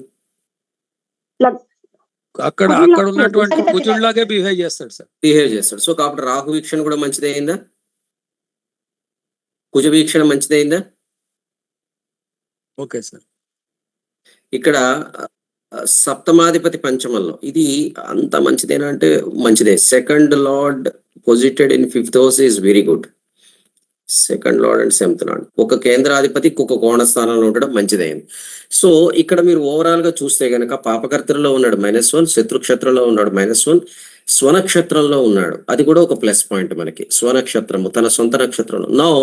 Speaker 8: అక్కడ ఉన్నటువంటి కుజుడిలాగే బిహేవ్ చేస్తాడు సార్.
Speaker 2: బిహేవ్ చేస్తాడు. సో కాబట్టి రాహు వీక్షణ కూడా మంచిదే అయిందా? కుజ వీక్షణ మంచిదే అయిందా?
Speaker 8: Okay sir.
Speaker 2: ఇక్కడ సప్తమాధిపతి పంచమంలో ఇది అంత మంచిదేనా అంటే మంచిదే. 2nd lord posited in 5th house is very good. 2nd lord and 7th lord ఒక కేంద్రాధిపతి ఒక కోణ స్థానంలో ఉండడం మంచిదైంది. సో ఇక్కడ మీరు ఓవరాల్ గా చూస్తే గనక పాపకర్తలో ఉన్నాడు -1, శత్రుక్షేత్రంలో ఉన్నాడు -1, స్వనక్షత్రంలో ఉన్నాడు. అది కూడా ఒక ప్లస్ పాయింట్ మనకి. స్వనక్షత్రము తన సొంత నక్షత్రంలో. Now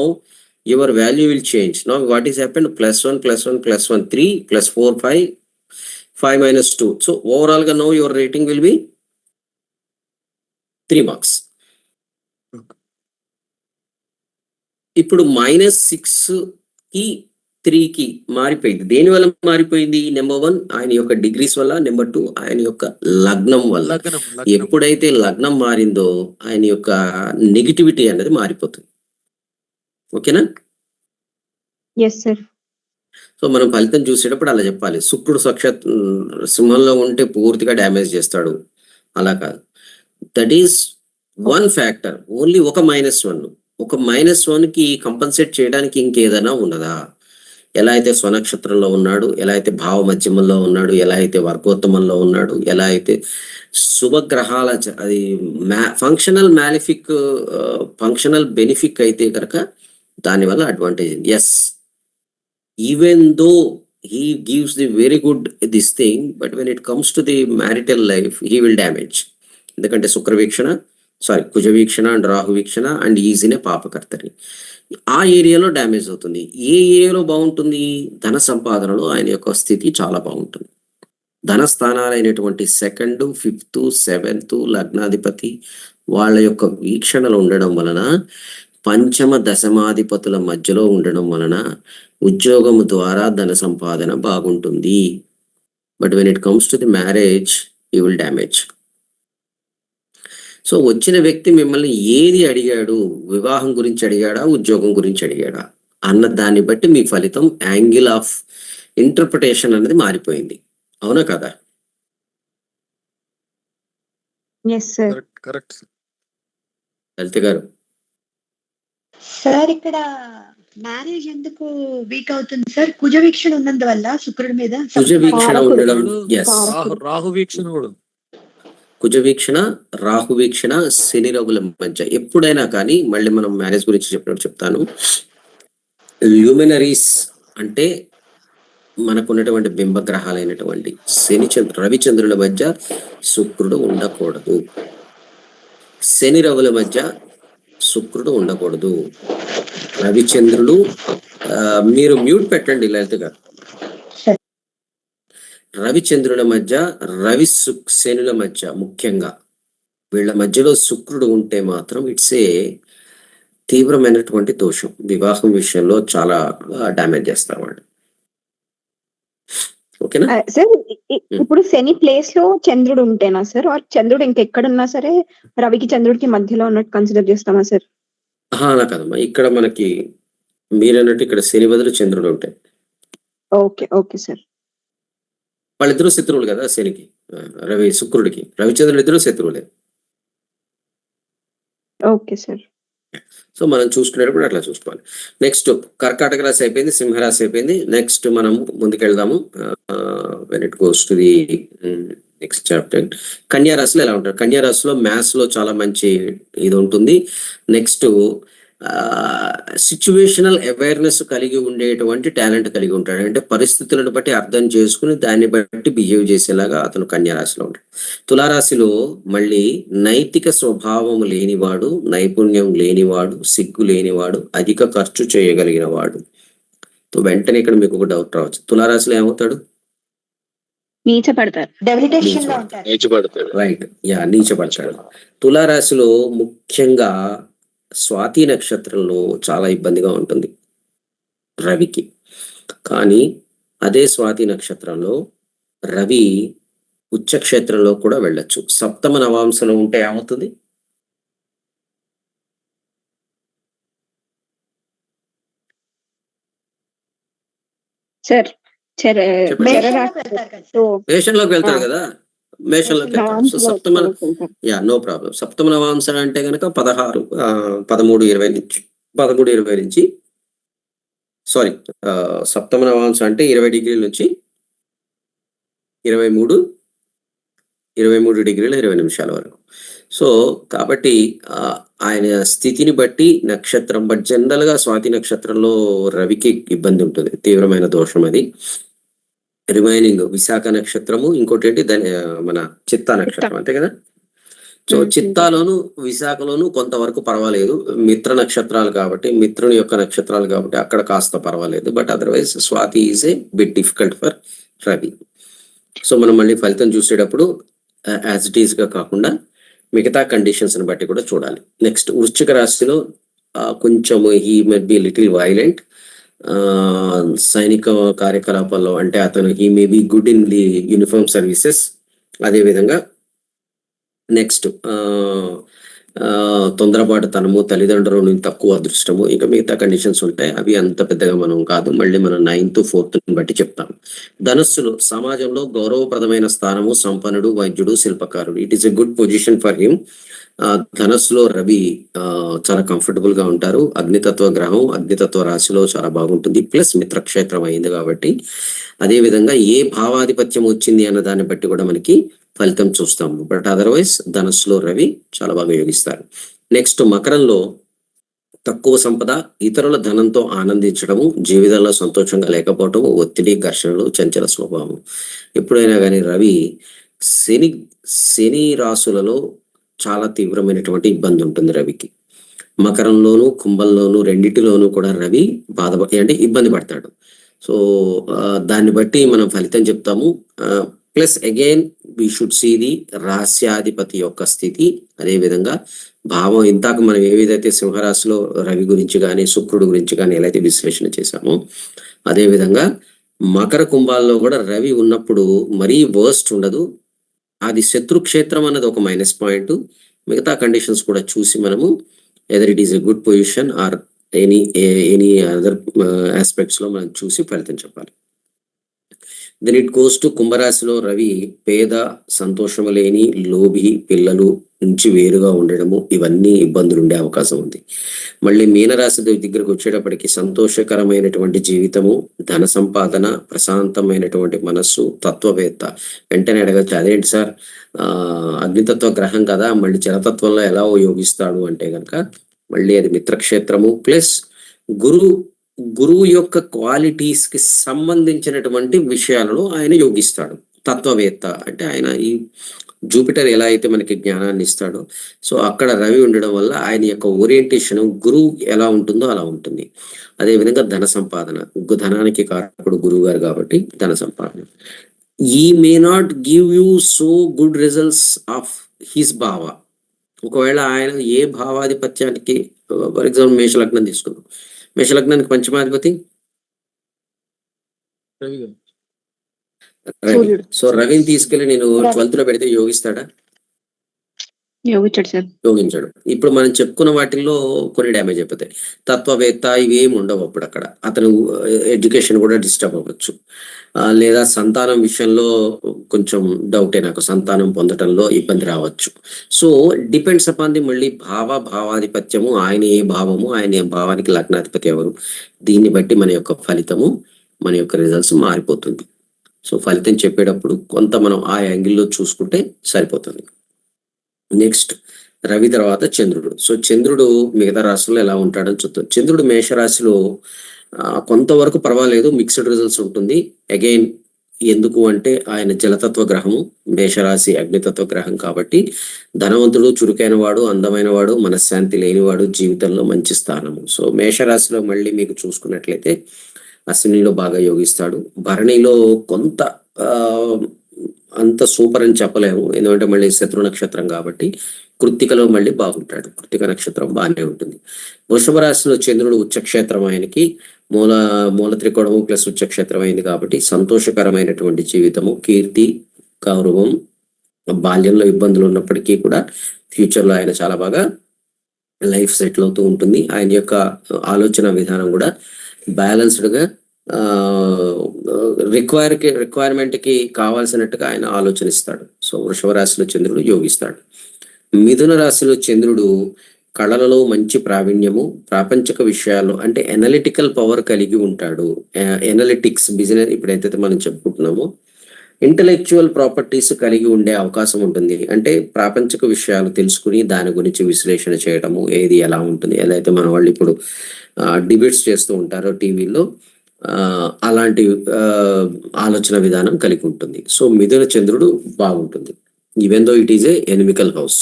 Speaker 2: your value will change. Now what is happened? +1 +1 +1 3 +4 5 5 - 2. So overall గా now your rating will be 3 marks. ఇప్పుడు -6 కి 3 కి మారిపోయింది. దేని వల్ల మారిపోయింది? నెంబర్ 1 ఆయన యొక్క డిగ్రీస్ వల్ల, నెంబర్ 2 ఆయన యొక్క లగ్నం వల్ల. ఎప్పుడైతే లగ్నం మారిందో ఆయన యొక్క నెగిటివిటీ అనేది మారిపోతుంది. ఓకేనా?
Speaker 4: Yes sir.
Speaker 2: సో మనం ఫలితం చూసేటప్పుడు అలా చెప్పాలి. శుక్రుడు సింహంలో ఉంటే పూర్తిగా డ్యామేజ్ చేస్తాడు, అలా కాదు. That is 1 factor. ఓన్లీ ఒక -1. ఒక -1 కి కంపన్సేట్ చేయడానికి ఇంకేదైనా ఉన్నదా? ఎలా అయితే స్వనక్షత్రంలో ఉన్నాడు, ఎలా అయితే భావ మధ్యమంలో ఉన్నాడు, ఎలా అయితే వర్గోత్తమంలో ఉన్నాడు, ఎలా అయితే శుభగ్రహాల అది ఫంక్షనల్ మ్యాలిఫిక్ ఫంక్షనల్ బెనిఫిక్ అయితే కనుక దానివల్ల advantage. Yes, even though he gives the very good this thing, but when it comes to the marital life he will damage. ఎందుకంటే శుక్ర వీక్షణ కుజ వీక్షణ అండ్ రాహు వీక్షణ అండ్ ఈజీనే పాపకర్తని ఆ ఏరియాలో డ్యామేజ్ అవుతుంది. ఏ ఏరియాలో బాగుంటుంది? ధన సంపాదనలో ఆయన యొక్క స్థితి చాలా బాగుంటుంది. ధన స్థానాలైనటువంటి 2nd 5th 7th లగ్నాధిపతి వాళ్ళ యొక్క వీక్షణలు ఉండడం వలన, పంచమ దశమాధిపతుల మధ్యలో ఉండడం వలన ఉద్యోగము ద్వారా ధన సంపాదన బాగుంటుంది. But when it comes to the marriage you will damage. So వచ్చిన వ్యక్తి మిమ్మల్ని ఏది అడిగాడు? వివాహం గురించి అడిగాడా, ఉద్యోగం గురించి అడిగాడా అన్న దాన్ని బట్టి మీ ఫలితం, యాంగిల్ ఆఫ్ ఇంటర్ప్రిటేషన్ అనేది మారిపోయింది. అవునా కదా?
Speaker 4: Yes sir.
Speaker 8: కరెక్ట్
Speaker 2: లలిత గారు.
Speaker 7: సార్ ఇక్కడ మ్యారేజ్ ఎందుకు వీక్ అవుతుంది సార్? కుజ వీక్షణ ఉన్నందువల్ల శుక్రుడి మీద.
Speaker 2: కుజ వీక్షణ ఉండడం. ఎస్,
Speaker 8: రాహు వీక్షణ కూడా.
Speaker 2: కుజ వీక్షణ, రాహు వీక్షణ, శని రవుల మధ్య ఎప్పుడైనా కానీ, మళ్ళీ మనం మ్యారేజ్ గురించి చెప్పినప్పుడు చెప్తాను, ల్యూమినరీస్ అంటే మనకున్నటువంటి బింబగ్రహాలైనటువంటి రవిచంద్రుల మధ్య శుక్రుడు ఉండకూడదు. శని రవుల మధ్య శుక్రుడు ఉండకూడదు. రవిచంద్రులు, మీరు మ్యూట్ పెట్టండి లలిత గారు. రవిచంద్రుల మధ్య, శనుల మధ్య ముఖ్యంగా వీళ్ళ మధ్యలో శుక్రుడు ఉంటే మాత్రం ఇట్స్ ఏ తీవ్రమైనటువంటి దోషం. వివాహం విషయంలో చాలా డ్యామేజ్ చేస్తారు వాళ్ళు. ఓకేనా?
Speaker 4: సార్ ఇప్పుడు శని ప్లేస్ లో చంద్రుడు ఉంటేనా సార్, ఆర్ చంద్రుడు ఇంకెక్కడున్నా సరే రవికి చంద్రుడికి మధ్యలో ఉన్నట్టు కన్సిడర్ చేస్తామా సార్?
Speaker 2: అలా కదమ్మా, ఇక్కడ మనకి మీరన్నట్టు ఇక్కడ శని బదులు చంద్రుడు ఉంటాయి.
Speaker 4: Okay okay sir.
Speaker 2: వాళ్ళిద్దరూ శత్రువులు కదా శనికి, శుక్రుడికి. రవిచంద్రుడు ఇద్దరు శత్రువులే.
Speaker 4: Okay sir.
Speaker 2: సో మనం చూసుకునేటప్పుడు అట్లా చూసుకోవాలి. నెక్స్ట్ కర్కాటక రాశి అయిపోయింది, సింహరాశి అయిపోయింది. నెక్స్ట్ మనం ముందుకెళ్దాము. When it goes to the next chapter. కన్యా రాశిలో ఎలా ఉంటారు? కన్యా రాశిలో మ్యాథ్స్ లో చాలా మంచి ఇది ఉంటుంది. నెక్స్ట్ సిచ్యువేషనల్ అవేర్నెస్ కలిగి ఉండేటువంటి టాలెంట్ కలిగి ఉంటాడు. అంటే పరిస్థితులను బట్టి అర్థం చేసుకుని దాన్ని బట్టి బిహేవ్ చేసేలాగా అతను కన్యా రాశిలో ఉంటాడు. తులారాశిలో మళ్ళీ నైతిక స్వభావం లేనివాడు, నైపుణ్యం లేనివాడు, సిగ్గు లేనివాడు, అధిక ఖర్చు చేయగలిగిన వాడు. వెంటనే ఇక్కడ మీకు ఒక డౌట్ రావచ్చు, తులారాశిలో ఏమవుతాడు?
Speaker 4: నీచపడతారు.
Speaker 7: డెబిలిటేషన్ లో ఉంటారు.
Speaker 5: నీచబడతాడు.
Speaker 2: రైట్, యా, నీచపడతాడు. తులారాశిలో ముఖ్యంగా స్వాతి నక్షత్రంలో చాలా ఇబ్బందిగా ఉంటుంది రవికి. కానీ అదే స్వాతి నక్షత్రంలో రవి ఉచ్చక్షేత్రంలో కూడా వెళ్ళొచ్చు. సప్తమ నవాంశలో ఉంటే ఏమవుతుంది?
Speaker 4: సార్
Speaker 2: మేషంలోకి వెళ్తాడు కదా, మేషంలోకి వెళ్తాడు. సో సప్తమ, యా, నో ప్రాబ్లం. సప్తమ నవాంశ అంటే కనుక 13-20 నుంచి సారీ, సప్తమ నవాంశ అంటే 20 డిగ్రీల నుంచి 23 డిగ్రీల 20 నిమిషాల వరకు. సో కాబట్టి ఆయన స్థితిని బట్టి నక్షత్రం బట్ జనరల్ గా స్వాతి నక్షత్రంలో రవికి ఇబ్బంది ఉంటుంది, తీవ్రమైన దోషం అది. రిమైనింగ్ విశాఖ నక్షత్రము, ఇంకోటి ఏంటి మన చిత్తా నక్షత్రం, అంతే కదా. సో చిత్తాలోను విశాఖలోను కొంతవరకు పర్వాలేదు, మిత్ర నక్షత్రాలు కాబట్టి, మిత్రుని యొక్క నక్షత్రాలు కాబట్టి అక్కడ కాస్త పర్వాలేదు. But otherwise Swathi is a bit difficult for Ravi. So మనం మళ్ళీ ఫలితం చూసేటప్పుడు యాజ్ ఇట్ ఈస్ గా కాకుండా మిగతా కండిషన్స్ ని బట్టి కూడా చూడాలి. నెక్స్ట్ వృశ్చిక రాశిలో కొంచెం he may be little violent. సైనిక కార్యకలాపాల్లో అంటే అతను he may be good in the uniform services. అదేవిధంగా నెక్స్ట్ తొందరపాటుతనము, తల్లిదండ్రుల నుంచి తక్కువ అదృష్టము, ఇంకా మిగతా కండిషన్స్ ఉంటాయి. అవి అంత పెద్దగా మనం కాదు, మళ్ళీ మనం 9th 4th బట్టి చెప్తాం. ధనస్సులో సమాజంలో గౌరవప్రదమైన స్థానము, సంపన్నుడు, వైద్యుడు, శిల్పకారుడు. It is a good position for him. ధనస్సులో రవి చాలా కంఫర్టబుల్ గా ఉంటారు. అగ్నితత్వ గ్రహం, అగ్నితత్వ రాశిలో చాలా బాగుంటుంది. ప్లస్ మిత్రక్షేత్రం అయింది కాబట్టి, అదే విధంగా ఏ భావాధిపత్యం వచ్చింది అన్న దాన్ని బట్టి కూడా మనకి ఫలితం చూస్తాము. బట్ అదర్వైజ్ ధనస్సులో రవి చాలా బాగా యోగిస్తారు. నెక్స్ట్ మకరంలో తక్కువ సంపద, ఇతరుల ధనంతో ఆనందించడము, జీవితంలో సంతోషంగా లేకపోవటము, ఒత్తిడి, ఘర్షణలు, చంచల స్వభావం. ఎప్పుడైనా కానీ రవి శని రాశులలో చాలా తీవ్రమైనటువంటి ఇబ్బంది ఉంటుంది రవికి. మకరంలోను, కుంభంలోను రెండిటిలోనూ కూడా రవి అంటే ఇబ్బంది పడతాడు. సో దాన్ని బట్టి మనం ఫలితం చెప్తాము. Plus again we should see the రాస్యాధిపతి యొక్క స్థితి. అదేవిధంగా భావం ఇంతాక మనం ఏదైతే సింహరాశిలో రవి గురించి కానీ శుక్రుడు గురించి కానీ ఎలా అయితే విశ్లేషణ చేశామో, అదేవిధంగా మకర కుంభాల్లో కూడా రవి ఉన్నప్పుడు మరీ వర్స్ట్ ఉండదు. అది శత్రుక్షేత్రం అన్నది ఒక మైనస్ పాయింట్. మిగతా కండిషన్స్ కూడా చూసి మనము either it is a good position or any other aspects లో మనం చూసి ఫలితం చెప్పాలి. దెన్ ఇట్ గోస్ టు కుంభరాశిలో రవి పేద, సంతోషము లేని, లోభి, పిల్లలు నుంచి వేరుగా ఉండడము, ఇవన్నీ ఇబ్బందులు ఉండే అవకాశం ఉంది. మళ్ళీ మీనరాశి దగ్గరకు వచ్చేటప్పటికి సంతోషకరమైనటువంటి జీవితము, ధన సంపాదన, ప్రశాంతమైనటువంటి మనస్సు, తత్వవేత్త. వెంటనే అడగచ్చు, అదేంటి సార్ అగ్నితత్వ గ్రహం కదా, మళ్ళీ జలతత్వంలో ఎలా యోగిస్తాడు అంటే కనుక మళ్ళీ అది మిత్రక్షేత్రము. ప్లస్ గురువు యొక్క క్వాలిటీస్ కి సంబంధించినటువంటి విషయాలను ఆయన యోగిస్తాడు. తత్వవేత్త అంటే ఆయన ఈ జూపిటర్ ఎలా అయితే మనకి జ్ఞానాన్ని ఇస్తాడో, సో అక్కడ రవి ఉండడం వల్ల ఆయన యొక్క ఓరియంటేషన్ గురువు ఎలా ఉంటుందో అలా ఉంటుంది. అదేవిధంగా ధన సంపాదన, ధనానికి కారకుడు గురువు గారు కాబట్టి ధన సంపాదన. ఈ may not give you so good results of his భావ, ఒకవేళ ఆయన ఏ భావాధిపత్యానికి, ఫర్ ఎగ్జాంపుల్ మేషలగ్నం తీసుకున్నాం, మేషలగ్నానికి పంచమాధిపతి
Speaker 8: రవి గారు.
Speaker 2: రవి. సో రవిని తీసుకెళ్లి నేను 12th లో పెడితే యోగిస్తాడా?
Speaker 4: యోగించాడు సార్.
Speaker 2: యోగించాడు. ఇప్పుడు మనం చెప్పుకున్న వాటిల్లో కొన్ని డ్యామేజ్ అయిపోతాయి. తత్వవేత్త ఇవేమి ఉండవు అప్పుడు అక్కడ. అతను ఎడ్యుకేషన్ కూడా డిస్టర్బ్ అవ్వచ్చు. లేదా సంతానం విషయంలో కొంచెం డౌటే, నాకు సంతానం పొందటంలో ఇబ్బంది రావచ్చు. సో డిపెండ్స్ అపాన్ ది మళ్ళీ భావాధిపత్యము, ఆయన ఏ భావము, ఆయన ఏ భావానికి లగ్నాధిపతి ఎవరు, దీన్ని బట్టి మన యొక్క ఫలితము, మన యొక్క రిజల్ట్స్ మారిపోతుంది. సో ఫలితం చెప్పేటప్పుడు కొంత మనం ఆ యాంగిల్లో చూసుకుంటే సరిపోతుంది. నెక్స్ట్ రవి తర్వాత చంద్రుడు. సో చంద్రుడు మిగతా రాశుల్లో ఎలా ఉంటాడని చూద్దాం. చంద్రుడు మేషరాశిలో కొంతవరకు పర్వాలేదు, మిక్స్డ్ రిజల్ట్స్ ఉంటుంది. అగైన్ ఎందుకు అంటే ఆయన జలతత్వ గ్రహము, మేషరాశి అగ్నితత్వ గ్రహం కాబట్టి ధనవంతుడు, చురుకైన వాడు, అందమైన వాడు, మనశ్శాంతి లేనివాడు, జీవితంలో మంచి స్థానము. సో మేషరాశిలో మళ్ళీ మీకు చూసుకున్నట్లయితే అశ్వినిలో బాగా యోగిస్తాడు. భరణిలో కొంత అంత సూపర్ అని చెప్పలేము, ఎందుకంటే మళ్ళీ శత్రు నక్షత్రం కాబట్టి. కృత్తికలో మళ్ళీ బాగుంటాడు, కృత్తిక నక్షత్రం బాగానే ఉంటుంది. వృషభ రాశిలో చంద్రుడు ఉచ్చక్షేత్రం, ఆయనకి మూల త్రికోణము ప్లస్ ఉచ్చక్షేత్రం అయింది కాబట్టి సంతోషకరమైనటువంటి జీవితము, కీర్తి, గౌరవం. బాల్యంలో ఇబ్బందులు ఉన్నప్పటికీ కూడా ఫ్యూచర్ లో ఆయన చాలా బాగా లైఫ్ సెటిల్ అవుతూ ఉంటుంది. ఆయన యొక్క ఆలోచన విధానం కూడా బ్యాలెన్స్డ్ గా రిక్వైర్మెంట్ కి కావాల్సినట్టుగా ఆయన ఆలోచనిస్తాడు. సో వృషభ రాశిలో చంద్రుడు యోగిస్తాడు. మిథున రాశిలో చంద్రుడు కళలలో మంచి ప్రావీణ్యము, ప్రాపంచిక విషయాలు అంటే ఎనలిటికల్ పవర్ కలిగి ఉంటాడు. ఎనలిటిక్స్ బిజినెస్ ఇప్పుడైతే మనం చెప్పుకుంటున్నామో ఇంటలెక్చువల్ ప్రాపర్టీస్ కలిగి ఉండే అవకాశం ఉంటుంది. అంటే ప్రాపంచిక విషయాలు తెలుసుకుని దాని గురించి విశ్లేషణ చేయడము, ఏది ఎలా ఉంటుంది, ఏదైతే మన వాళ్ళు ఇప్పుడు డిబేట్స్ చేస్తూ ఉంటారో టీవీలో, అలాంటి ఆలోచన విధానం కలిగి ఉంటుంది. సో మిథున చంద్రుడు బాగుంటుంది, even though it is a inimical house.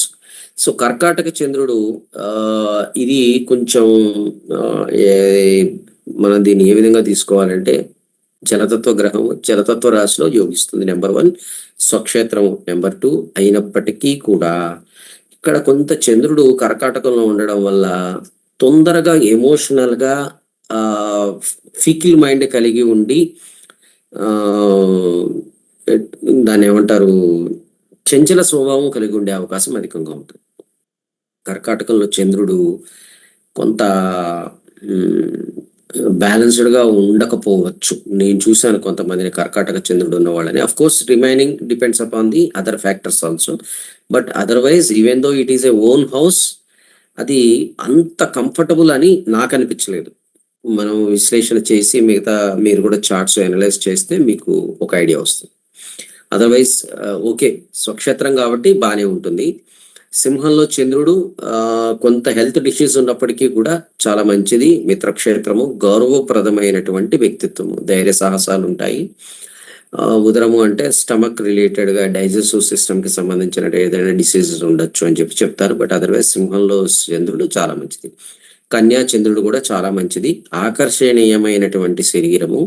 Speaker 2: So కర్కాటక చంద్రుడు ఇది కొంచెం మనం దీన్ని ఏ విధంగా తీసుకోవాలంటే జలతత్వ గ్రహము, జలతత్వ రాశిలో యోగిస్తుంది. నెంబర్ 1 స్వక్షేత్రము, నెంబర్ 2 అయినప్పటికీ కూడా ఇక్కడ కొంత చంద్రుడు కర్కాటకంలో ఉండడం వల్ల తొందరగా ఎమోషనల్ గా ఫికిల్ మైండ్ కలిగి ఉండి దాన్ని ఏమంటారు, చంచల స్వభావం కలిగి ఉండే అవకాశం అధికంగా ఉంటుంది. కర్కాటకంలో చంద్రుడు కొంత బ్యాలెన్స్డ్ గా ఉండకపోవచ్చు. నేను చూశాను కొంతమందిని కర్కాటక చంద్రుడు ఉన్న వాళ్ళని. Of course remaining depends upon the other factors also, but otherwise even though it is A own house, అది అంత కంఫర్టబుల్ అని నాకు అనిపించలేదు. మనం విశ్లేషణ చేసి మిగతా మీరు కూడా చార్ట్స్ అనలైజ్ చేస్తే మీకు ఒక ఐడియా వస్తుంది. అదర్వైజ్ ఓకే, స్వక్షేత్రం కాబట్టి బాగానే ఉంటుంది. సింహంలో చంద్రుడు కొంత హెల్త్ డిసీజ్ ఉన్నప్పటికీ కూడా చాలా మంచిది. మిత్రక్షేత్రము, గౌరవప్రదమైనటువంటి వ్యక్తిత్వము, ధైర్య సాహసాలు ఉంటాయి. ఉదరము అంటే స్టమక్ రిలేటెడ్ గా డైజెస్టివ్ సిస్టమ్ కి సంబంధించిన ఏదైనా డిసీజెస్ ఉండొచ్చు అని చెప్తారు. బట్ అదర్వైజ్ సింహంలో చంద్రుడు చాలా మంచిది. కన్యా చంద్రుడు కూడా చాలా మంచిది. ఆకర్షణీయమైనటువంటి శరీరము,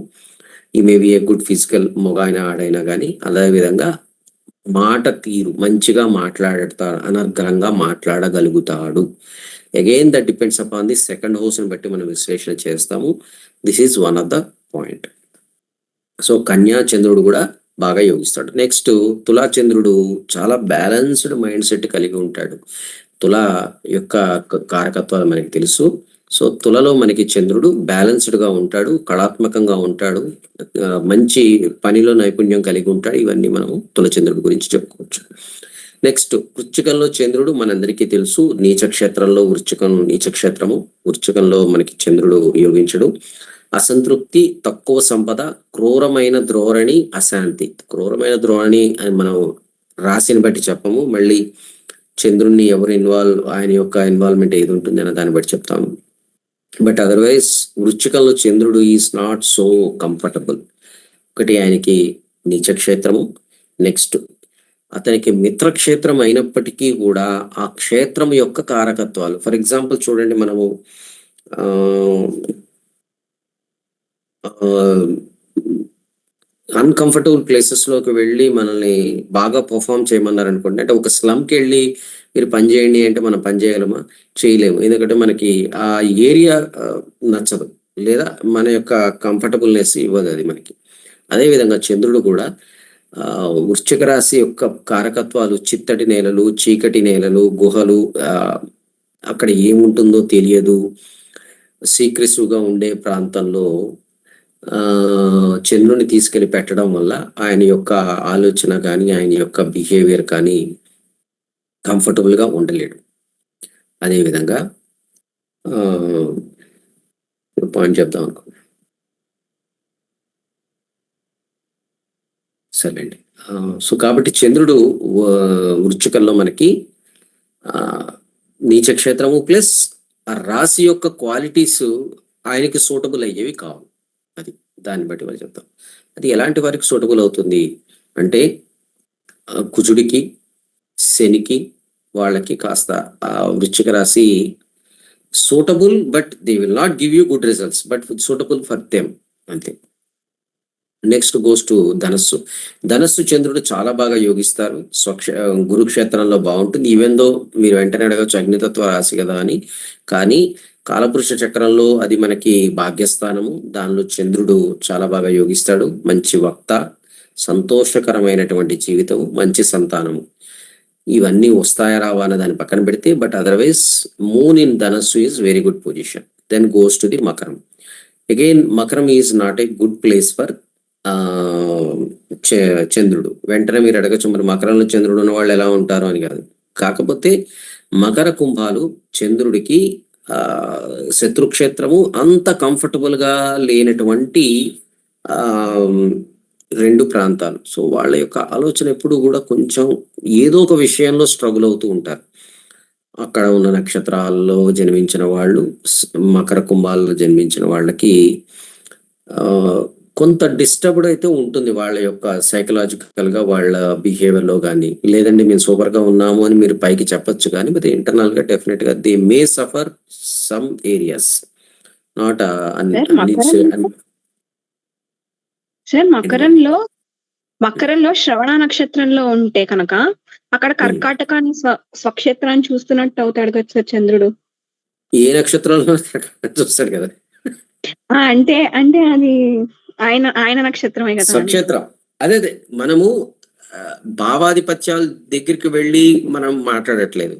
Speaker 2: ఈ may be a good physical, మొగాయినా ఆడైనా కానీ. అదే విధంగా మాట తీరు, మంచిగా మాట్లాడతాడు, అనర్గళంగా మాట్లాడగలుగుతాడు. Again that depends upon the second house ని బట్టి మనం విశ్లేషణ చేస్తాము. This is one of the point. So కన్యా చంద్రుడు కూడా బాగా యోగిస్తాడు. నెక్స్ట్ తులా చంద్రుడు చాలా బ్యాలెన్స్డ్ మైండ్ సెట్ కలిగి ఉంటాడు. తులా యొక్క కారకత్వాలు మనకి తెలుసు. సో తులలో మనకి చంద్రుడు బ్యాలెన్స్డ్ గా ఉంటాడు, కళాత్మకంగా ఉంటాడు, మంచి పనిలో నైపుణ్యం కలిగి ఉంటాడు. ఇవన్నీ మనం తుల చంద్రుడి గురించి చెప్పుకోవచ్చు. నెక్స్ట్ వృశ్చికంలో చంద్రుడు మనందరికీ తెలుసు, నీచక్షేత్రంలో వృశ్చికం నీచక్షేత్రము. వృశ్చికంలో మనకి చంద్రుడు యోగించడు. అసంతృప్తి, తక్కువ సంపద, క్రూరమైన ధోరణి, అశాంతి. క్రూరమైన ధోరణి అని మనం రాశిని బట్టి చెప్పము, మళ్ళీ చంద్రుడిని ఎవరు ఆయన యొక్క ఇన్వాల్వ్మెంట్ ఏది ఉంటుంది అన్న దాన్ని బట్టి చెప్తాము. బట్ అదర్వైజ్ వృశ్చికంలో చంద్రుడు ఈజ్ నాట్ సో కంఫర్టబుల్. ఒకటి ఆయనకి నీచక్షేత్రము, నెక్స్ట్ అతనికి మిత్రక్షేత్రం అయినప్పటికీ కూడా ఆ క్షేత్రం యొక్క కారకత్వాలు, ఫర్ ఎగ్జాంపుల్ చూడండి, మనము అన్కంఫర్టబుల్ ప్లేసెస్ లోకి వెళ్ళి మనల్ని బాగా పర్ఫామ్ చేయమన్నారు అనుకోండి, అంటే ఒక స్లమ్కి వెళ్ళి మీరు పని చేయండి అంటే మనం పని చేయగలమా? చేయలేము. ఎందుకంటే మనకి ఆ ఏరియా నచ్చదు, లేదా మన యొక్క కంఫర్టబుల్నెస్ ఇవ్వదు అది మనకి. అదేవిధంగా చంద్రుడు కూడా వృశ్చిక రాశి యొక్క కారకత్వాలు చిత్తటి నేలలు, చీకటి నేలలు, గుహలు, అక్కడ ఏముంటుందో తెలియదు, సీక్రెసివ్గా ఉండే ప్రాంతంలో చంద్రుని తీసుకెళ్లి పెట్టడం వల్ల ఆయన యొక్క ఆలోచన కానీ ఆయన యొక్క బిహేవియర్ కానీ కంఫర్టబుల్ గా ఉండలేడు. అదేవిధంగా పాయింట్ చెప్దాం అనుకో, సరే అండి. సో కాబట్టి చంద్రుడు వృశ్చికంలో మనకి నీచ క్షేత్రము ప్లస్ ఆ రాశి యొక్క క్వాలిటీస్ ఆయనకి సూటబుల్ అయ్యేవి కావు. అది దాన్ని బట్టి వాళ్ళు చెప్తాం. అది ఎలాంటి వారికి సూటబుల్ అవుతుంది అంటే కుజుడికి, శనికి, వాళ్ళకి కాస్త ఆ వృశ్చిక రాశి suitable, but they will not give you good results, but suitable for them అంతే. నెక్స్ట్ గోస్ టు ధనస్సు. ధనస్సు చంద్రుడు చాలా బాగా యోగిస్తారు, గురుక్షేత్రంలో బాగుంటుంది. ఈవెన్ దో మీరు వెంటనే అడగచ్చు అగ్నితత్వ రాశి కదా అని, కానీ కాలపురుష చక్రంలో అది మనకి భాగ్యస్థానము, దానిలో చంద్రుడు చాలా బాగా యోగిస్తాడు. మంచి వక్త, సంతోషకరమైనటువంటి జీవితం, మంచి సంతానము, ఇవన్నీ వస్తాయా రావా అన్న దాన్ని పక్కన పెడితే, but otherwise moon in Dhanus is very good position. Then goes to the Makaram. Again Makaram is not a good place for Chandrudu. వెంటనే మీరు అడగచ్చు మరి మకరంలో చంద్రుడు ఉన్న వాళ్ళు ఎలా ఉంటారు అని కాదు. కాకపోతే మకర కుంభాలు చంద్రుడికి శత్రుక్షేత్రము, అంత కంఫర్టబుల్ గా లేనటువంటి రెండు ప్రాంతాలు. సో వాళ్ళ యొక్క ఆలోచన ఎప్పుడు కూడా కొంచెం ఏదో ఒక విషయంలో స్ట్రగుల్ అవుతూ ఉంటారు. అక్కడ ఉన్న నక్షత్రాల్లో జన్మించిన వాళ్ళు, మకర కుంభాల్లో జన్మించిన వాళ్ళకి కొంత డిస్టర్బ్డ్ అయితే ఉంటుంది వాళ్ళ యొక్క సైకలాజికల్ గా, వాళ్ళ బిహేవియర్ లో కానీ. లేదండి మేము సూపర్ గా ఉన్నాము అని మీరు పైకి చెప్పొచ్చు, కానీ బట్ ఇంటర్నల్ గా డెఫినెట్ గా they may suffer some areas, not
Speaker 4: sir మకరంలో శ్రవణ నక్షత్రంలో ఉంటే కనుక అక్కడ కర్కాటకాన్ని స్వక్షేత్రాన్ని చూస్తున్నట్టు అవుతాడు కదా సార్ చంద్రుడు.
Speaker 2: ఏ నక్షత్రంలో చూస్తాడు కదా,
Speaker 4: అంటే అది ఆయన నక్షత్రమే కదా
Speaker 2: స్వక్షేత్రం. అదే మనము భావాధిపత్యాల దగ్గరికి వెళ్ళి మనం మాట్లాడట్లేదు.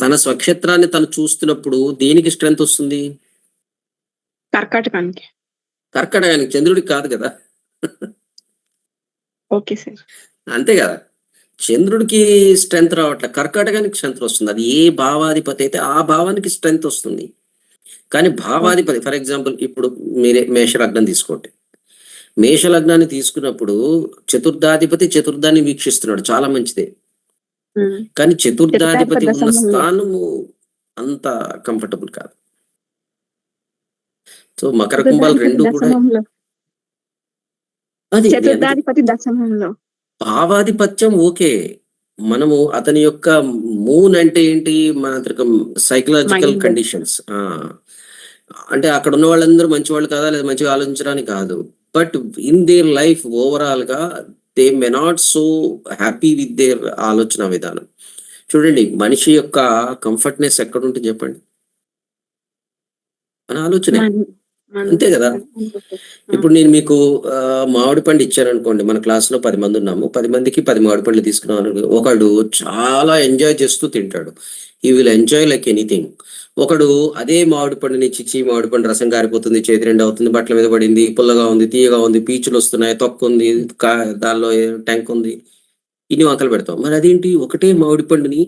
Speaker 2: తన స్వక్షేత్రాన్ని తను చూస్తున్నప్పుడు దేనికి స్ట్రెంత్ వస్తుంది?
Speaker 4: కర్కాటకానికి.
Speaker 2: చంద్రుడికి కాదు కదా.
Speaker 4: ఓకే సార్,
Speaker 2: అంతే కదా. చంద్రుడికి స్ట్రెంత్ రావట్లే, కర్కాటకానికి స్ట్రెంత్ వస్తుంది. అది ఏ భావాధిపతి అయితే ఆ భావానికి స్ట్రెంత్ వస్తుంది. కానీ భావాధిపతి, ఫర్ ఎగ్జాంపుల్ ఇప్పుడు మీరే మేషలగ్నం తీసుకోండి. మేషలగ్నాన్ని తీసుకున్నప్పుడు చతుర్థాధిపతి చతుర్థాన్ని వీక్షిస్తున్నాడు, చాలా మంచిదే. కానీ చతుర్థాధిపతి ఉన్న స్థానము అంత కంఫర్టబుల్ కాదు. సో మకర కుంభాలు రెండు కూడా అది భావాధిపత్యం. ఓకే, మనము అతని యొక్క మూన్ అంటే ఏంటి, మన సైకలాజికల్ కండిషన్స్. అంటే అక్కడ ఉన్న వాళ్ళందరూ మంచి వాళ్ళు కాదా, లేదా మంచిగా ఆలోచించడానికి కాదు, but in their life overall గా they may not so happy with their ఆలోచన విధానం. చూడండి, మనిషి యొక్క కంఫర్ట్నెస్ ఎక్కడ ఉంటుంది చెప్పండి? మన ఆలోచన, అంతే కదా. ఇప్పుడు నేను మీకు మామిడి పండు ఇచ్చాను అనుకోండి, మన క్లాస్ లో 10 మంది ఉన్నాము, 10 మందికి 10 మామిడి పండ్లు తీసుకున్నాను. ఒకడు చాలా ఎంజాయ్ చేస్తూ తింటాడు, he will enjoy like anything. ఒకడు అదే మామిడి పండుని చిచ్చి మామిడి పండు రసం కారిపోతుంది, చేతి రెండు అవుతుంది, బట్టల మీద పడింది, పుల్లగా ఉంది, తీయగా ఉంది, పీచులు వస్తున్నాయి, తొక్కు ఉంది, దానిలో ట్యాంక్ ఉంది, ఇన్ని వంకలు పెడతాం. మరి అదేంటి, ఒకటే మామిడి పండుని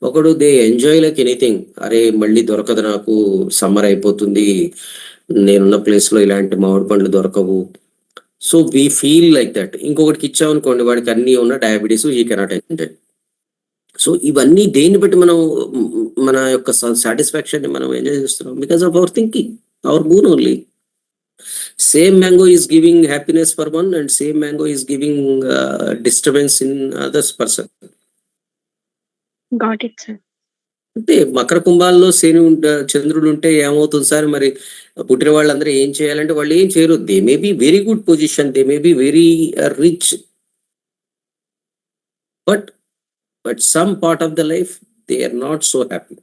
Speaker 2: ఒకడు దే ఎంజాయ్ లైక్ ఎనీథింగ్. అరే మళ్ళీ దొరకదు, నాకు సమ్మర్ అయిపోతుంది, నేనున్న ప్లేస్ లో ఇలాంటి మామిడి పండ్లు దొరకవు. So we feel like that. ఇంకొకటికి ఇచ్చామనుకోండి, వాడికి అన్ని ఉన్న డయాబెటీస్, ఈ కెనాట్ ఎంజాయ్. సో ఇవన్నీ దేన్ని బట్టి మనం మన యొక్క సాటిస్ఫాక్షన్ ని మనం ఎంజాయ్ చేస్తున్నాం? Because of our thinking, our moon only. Same mango is giving happiness for one and same mango is giving disturbance in others person.
Speaker 4: Got it sir.
Speaker 2: అంటే మకర కుంభాల్లో చంద్రుడు ఉంటే ఏమవుతుంది సార్? మరి పుట్టిన వాళ్ళందరూ ఏం చేయాలంటే వాళ్ళు ఏం చేయరు. They may be very good position, they may be very rich, but but some part of the life they are not so happy.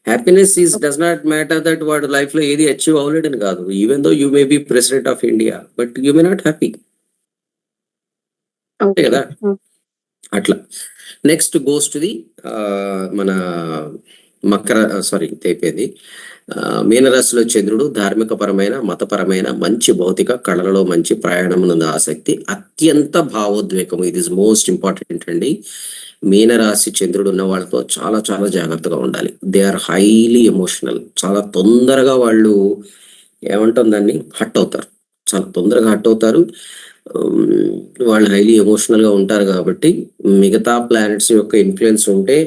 Speaker 2: Happiness is does not matter that వాడు లైఫ్ లో ఏది అచీవ్ అవ్వలేడని కాదు. Even though you may be president of India but you may not happy. అంతే కదా. అట్లా next goes to the మన అయిపోయింది. మీనరాశిలో చంద్రుడు ధార్మిక పరమైన, మతపరమైన, మంచి భౌతిక కళలలో మంచి ప్రయాణం ఆసక్తి, అత్యంత భావోద్వేగం. ఇది ఇస్ మోస్ట్ ఇంపార్టెంట్ అండి. మీనరాశి చంద్రుడు ఉన్న వాళ్ళతో చాలా చాలా జాగ్రత్తగా ఉండాలి. They are highly emotional. చాలా తొందరగా వాళ్ళు ఏమంటాం దాన్ని హట్ అవుతారు, చాలా తొందరగా హట్ అవుతారు. వాళ్ళు హైలీ ఎమోషనల్ గా ఉంటారు కాబట్టి మిగతా ప్లానెట్స్ యొక్క ఇన్ఫ్లుయెన్స్ ఉంటే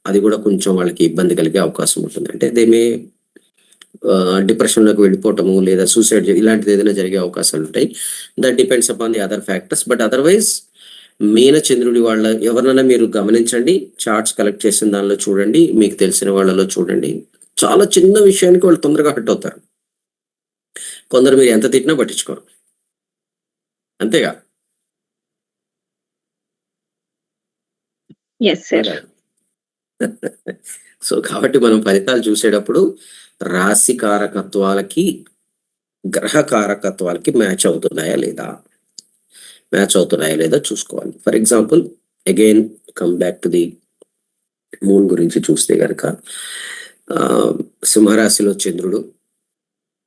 Speaker 2: అది కూడా కొంచెం వాళ్ళకి ఇబ్బంది కలిగే అవకాశం ఉంటుంది. అంటే దేమే డిప్రెషన్ లోకి వెళ్ళిపోవటము లేదా సూసైడ్ ఇలాంటిది ఏదైనా జరిగే అవకాశాలు ఉంటాయి. That depends upon the other factors. But otherwise మీన చంద్రుడి వాళ్ళ ఎవరినైనా మీరు గమనించండి, చార్ట్స్ కలెక్ట్ చేసిన దానిలో చూడండి, మీకు తెలిసిన వాళ్ళలో చూడండి, చాలా చిన్న విషయానికి వాళ్ళు తొందరగా హట్ అవుతారు. కొందరు మీరు ఎంత తిట్టినా పట్టించుకోరు, అంతేగా. సో కాబట్టి మనం ఫలితాలు చూసేటప్పుడు రాశి కారకత్వాలకి గ్రహ కారకత్వాలకి మ్యాచ్ అవుతున్నాయా లేదా చూసుకోవాలి. For example again come back to the moon గురించి చూస్తే గనక సింహరాశిలో చంద్రుడు,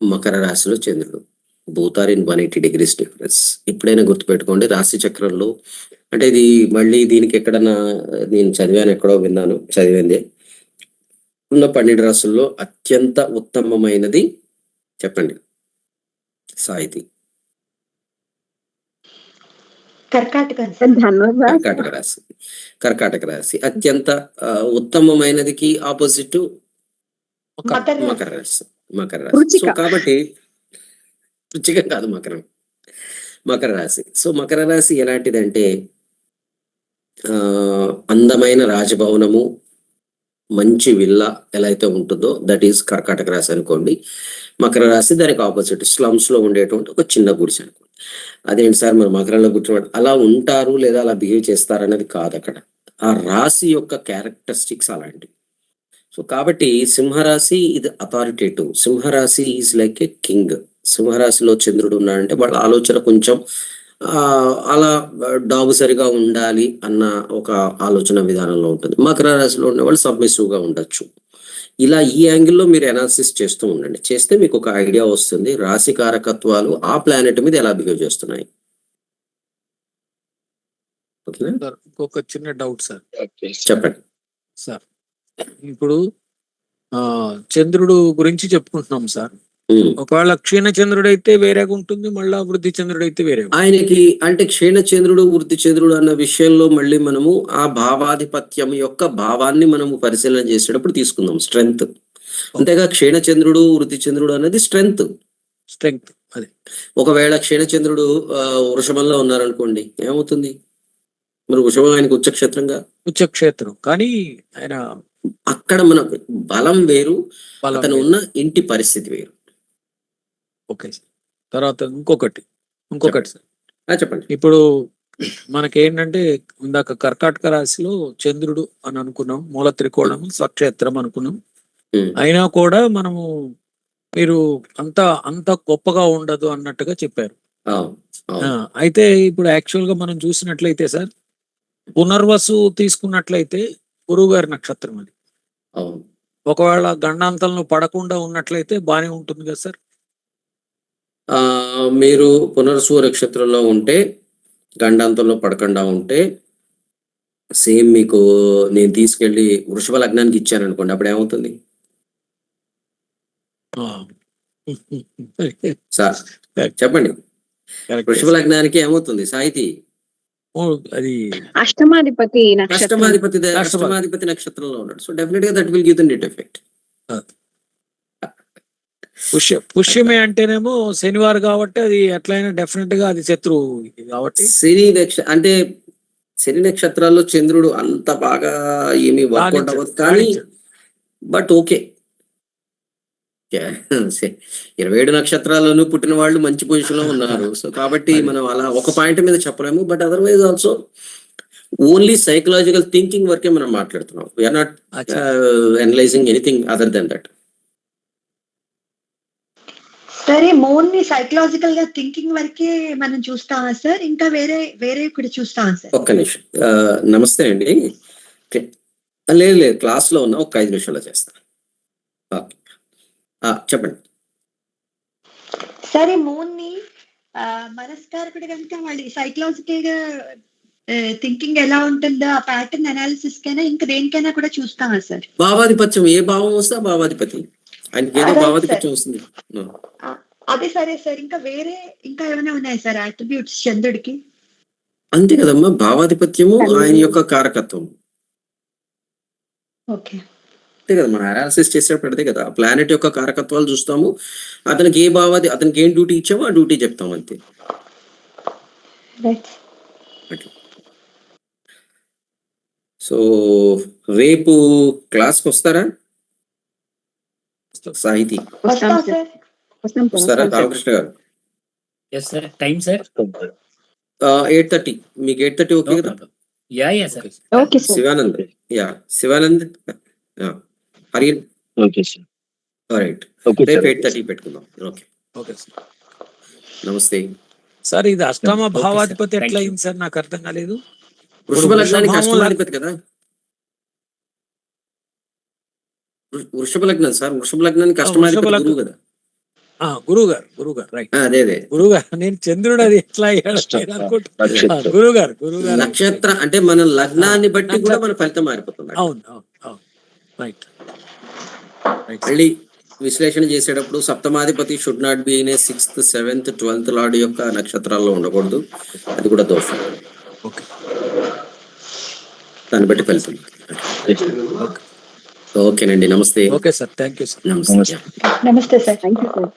Speaker 2: మకర రాశిలో చంద్రుడు, both are in 180 degrees difference. ఎప్పుడైనా గుర్తుపెట్టుకోండి రాశి చక్రంలో. అంటే ఇది మళ్ళీ దీనికి ఎక్కడన్నా నేను చదివాను, ఎక్కడో విన్నాను, చదివిందే ఉన్న 12 రాశుల్లో అత్యంత ఉత్తమమైనది చెప్పండి సాహితీ. కర్కాటక రాశి అత్యంత ఉత్తమమైనదికి ఆపోజిట్ మకర రాశి. సో కాబట్టి రుచికం కాదు మకర రాశి. సో మకర రాశి ఎలాంటిదంటే అందమైన రాజభవనము, మంచి విల్లా ఎలా అయితే ఉంటుందో దట్ ఈస్ కర్కాటక రాశి అనుకోండి. మకర రాశి దానికి ఆపోజిట్ స్లమ్స్ లో ఉండేటువంటి ఒక చిన్న గుడిసె అనుకోండి. అదేంటి సార్ మరి మకరంలో కూర్చోబడి అలా ఉంటారు లేదా అలా బిహేవ్ చేస్తారు అనేది కాదు అక్కడ. ఆ రాశి యొక్క క్యారెక్టరిస్టిక్స్ అలాంటివి. సో కాబట్టి సింహరాశి ఇది అథారిటేటివ్. సింహరాశి ఈజ్ లైక్ ఏ కింగ్. సింహరాశిలో చంద్రుడు ఉన్నాడంటే వాళ్ళ ఆలోచన కొంచెం అలా డాబు సరిగా ఉండాలి అన్న ఒక ఆలోచన విధానంలో ఉంటుంది. మకర రాశిలో ఉన్న వాళ్ళు సబ్మిసివ్ గా ఉండొచ్చు. ఇలా ఈ యాంగిల్లో మీరు అనాలిసిస్ చేస్తూ ఉండండి. చేస్తే మీకు ఒక ఐడియా వస్తుంది రాశి కారకత్వాలు ఆ ప్లానెట్ మీద ఎలా బిహేవ్ చేస్తున్నాయి.
Speaker 8: ఇంకొక చిన్న డౌట్ సార్.
Speaker 2: చెప్పండి
Speaker 8: సార్. ఇప్పుడు చంద్రుడు గురించి చెప్పుకుంటున్నాం సార్. ఒకవేళ క్షీణ చంద్రుడు అయితే వేరేగా ఉంటుంది, మళ్ళా వృద్ధి చంద్రుడు అయితే వేరే. ఆయనకి
Speaker 2: అంటే క్షీణ చంద్రుడు వృద్ధి చంద్రుడు అన్న విషయంలో మళ్ళీ మనము ఆ భావాధిపత్యం యొక్క భావాన్ని మనము పరిశీలన చేసేటప్పుడు తీసుకుందాం స్ట్రెంగ్త్. అంతేగా క్షీణ చంద్రుడు వృద్ధి చంద్రుడు అనేది స్ట్రెంగ్త్.
Speaker 8: అదే
Speaker 2: ఒకవేళ క్షీణ చంద్రుడు వృషభంలో ఉన్నారనుకోండి ఏమవుతుంది? మరి వృషభం ఆయనకు ఉచ్చక్షేత్రం కానీ ఆయన అక్కడ మన బలం వేరు, అతను ఉన్న ఇంటి పరిస్థితి వేరు.
Speaker 8: Okay sir. తర్వాత ఇంకొకటి సార్
Speaker 2: చెప్పండి.
Speaker 8: ఇప్పుడు మనకేంటంటే ఇందాక కర్కాటక రాశిలో చంద్రుడు అని అనుకున్నాం, మూల త్రికోణం స్వక్షేత్రం అనుకున్నాం. అయినా కూడా మనము మీరు అంత గొప్పగా ఉండదు అన్నట్టుగా చెప్పారు. అయితే ఇప్పుడు యాక్చువల్ గా మనం చూసినట్లయితే సార్ పునర్వసు తీసుకున్నట్లయితే గురువు గారి నక్షత్రం అది. ఒకవేళ గండాంతంలో పడకుండా ఉన్నట్లయితే బానే ఉంటుంది కదా సార్.
Speaker 2: మీరు పునర్సు నక్షత్రంలో ఉంటే గండాంతంలో పడకుండా ఉంటే సేమ్ మీకు నేను తీసుకెళ్లి వృషభ లగ్నానికి ఇచ్చాను అనుకోండి, అప్పుడు ఏమవుతుంది సార్ చెప్పండి? వృషభ లగ్నానికి ఏమవుతుంది సాహితీ?
Speaker 8: అది
Speaker 4: అష్టమాధిపతి
Speaker 2: నక్షత్రంలో ఉన్నాడు. సో డెఫినెట్ గా that will give the net effect.
Speaker 8: పుష్యమే అంటేనేమో శనివారం కాబట్టి అది ఎట్లయినా డెఫినెట్ గా అది శత్రువు కాబట్టి
Speaker 2: శని నక్షత్రాల్లో చంద్రుడు అంత బాగా ఏమి వర్కౌట్ అవ్వదు కానీ బట్ ఓకే 27 నక్షత్రాలను పుట్టిన వాళ్ళు మంచి పొజిషన్ లో ఉన్నారు. సో కాబట్టి మనం అలా ఒక పాయింట్ మీద చెప్పలేము. But otherwise also only psychological thinking వరకే మనం మాట్లాడుతున్నాం. We are not analysing anything other than that.
Speaker 7: సరే, మూన్ ని సైకలాజికల్ గా థింకింగ్ వరకే మనం చూస్తామా సార్? ఇంకా వేరే కూడా చూస్తామా సార్?
Speaker 2: ఒక్క నిమిషం. నమస్తే అండి. లేదు లేదు, క్లాస్ లో ఉన్న ఒక 5 నిమిషాల్లో చేస్తాను. చెప్పండి.
Speaker 7: సరే, మూన్ ని మనస్కారకుడు కనుక వాళ్ళు సైకలాజికల్ గా థింకింగ్ ఎలా ఉంటుందో ఆ ప్యాటర్న్ అనాలిసిస్ కైనా ఇంకా దేనికైనా కూడా చూస్తామా సార్?
Speaker 2: భావాధిపత్యం, ఏ భావం వస్తే ఆ భావాధిపతి, ఆయనకి ఏదో భావాధిపత్యం వస్తుంది.
Speaker 7: అదే సరే సార్, ఇంకా ఏమైనా ఉన్నాయి సార్ అట్రిబ్యూట్స్ చంద్రుడికి?
Speaker 2: అంతే కదమ్మా, భావాధిపత్యము ఆయన యొక్క కారకత్వం.
Speaker 7: ఓకే,
Speaker 2: అంతే కదా, మనం అనాలిసిస్ చేసేటప్పుడు అదే కదా, ప్లానెట్ యొక్క కారకత్వాలు చూస్తాము, అతనికి అతనికి ఏం డ్యూటీ ఇచ్చామో ఆ డ్యూటీ చెప్తాము అంతే. సో రేపు క్లాస్కి వస్తారా సాహితీ? వస్తారా Ramakrishna garu?
Speaker 6: Yes sir. Time sir?
Speaker 2: 8:30. మీకు 8:30 ఓకే కదా?
Speaker 6: Yeah sir.
Speaker 4: Okay sir.
Speaker 2: Shivanand, Shivanand, Hari.
Speaker 5: Okay sir.
Speaker 2: Right, రేపు 8:30 పెట్టుకుందాం. Okay
Speaker 8: okay sir.
Speaker 2: నమస్తే
Speaker 8: సార్, ఇది అష్టమ
Speaker 6: Okay,
Speaker 8: భావాధిపతి
Speaker 6: sir.
Speaker 8: ఎట్లా
Speaker 6: Thank you.
Speaker 8: అయింది సార్? నాకు అర్థం కాలేదు.
Speaker 2: వృషభ లగ్నానికి
Speaker 8: వృషభం
Speaker 2: అష్టమాధిపతి కదా. వృషభ లగ్నం సార్, వృషభ లగ్నానికి అష్టమాధిపతి
Speaker 8: లగ్నం.
Speaker 2: గురువు కదా.
Speaker 8: గురువు గారు రైట్.
Speaker 2: అదే
Speaker 8: గురువు గారు, నేను చంద్రుడు అది ఎట్లా అయ్యాడు అనుకుంటా. గురువు గారు
Speaker 2: నక్షత్ర అంటే మన లగ్నాన్ని బట్టి కూడా మన ఫలితం మారిపోతుంది.
Speaker 8: అవును రైట్.
Speaker 2: మళ్ళీ విశ్లేషణ చేసేటప్పుడు సప్తమాధిపతి should not be in 6th, 7th, 12th lord యొక్క నక్షత్రాల్లో ఉండకూడదు, అది కూడా దోషం.
Speaker 8: ఓకే,
Speaker 2: దాన్ని బట్టి ఫలితం. ఓకేనండి, నమస్తే.
Speaker 8: Okay sir, thank you sir.
Speaker 2: నమస్తే.
Speaker 7: నమస్తే సార్.
Speaker 4: Thank you sir.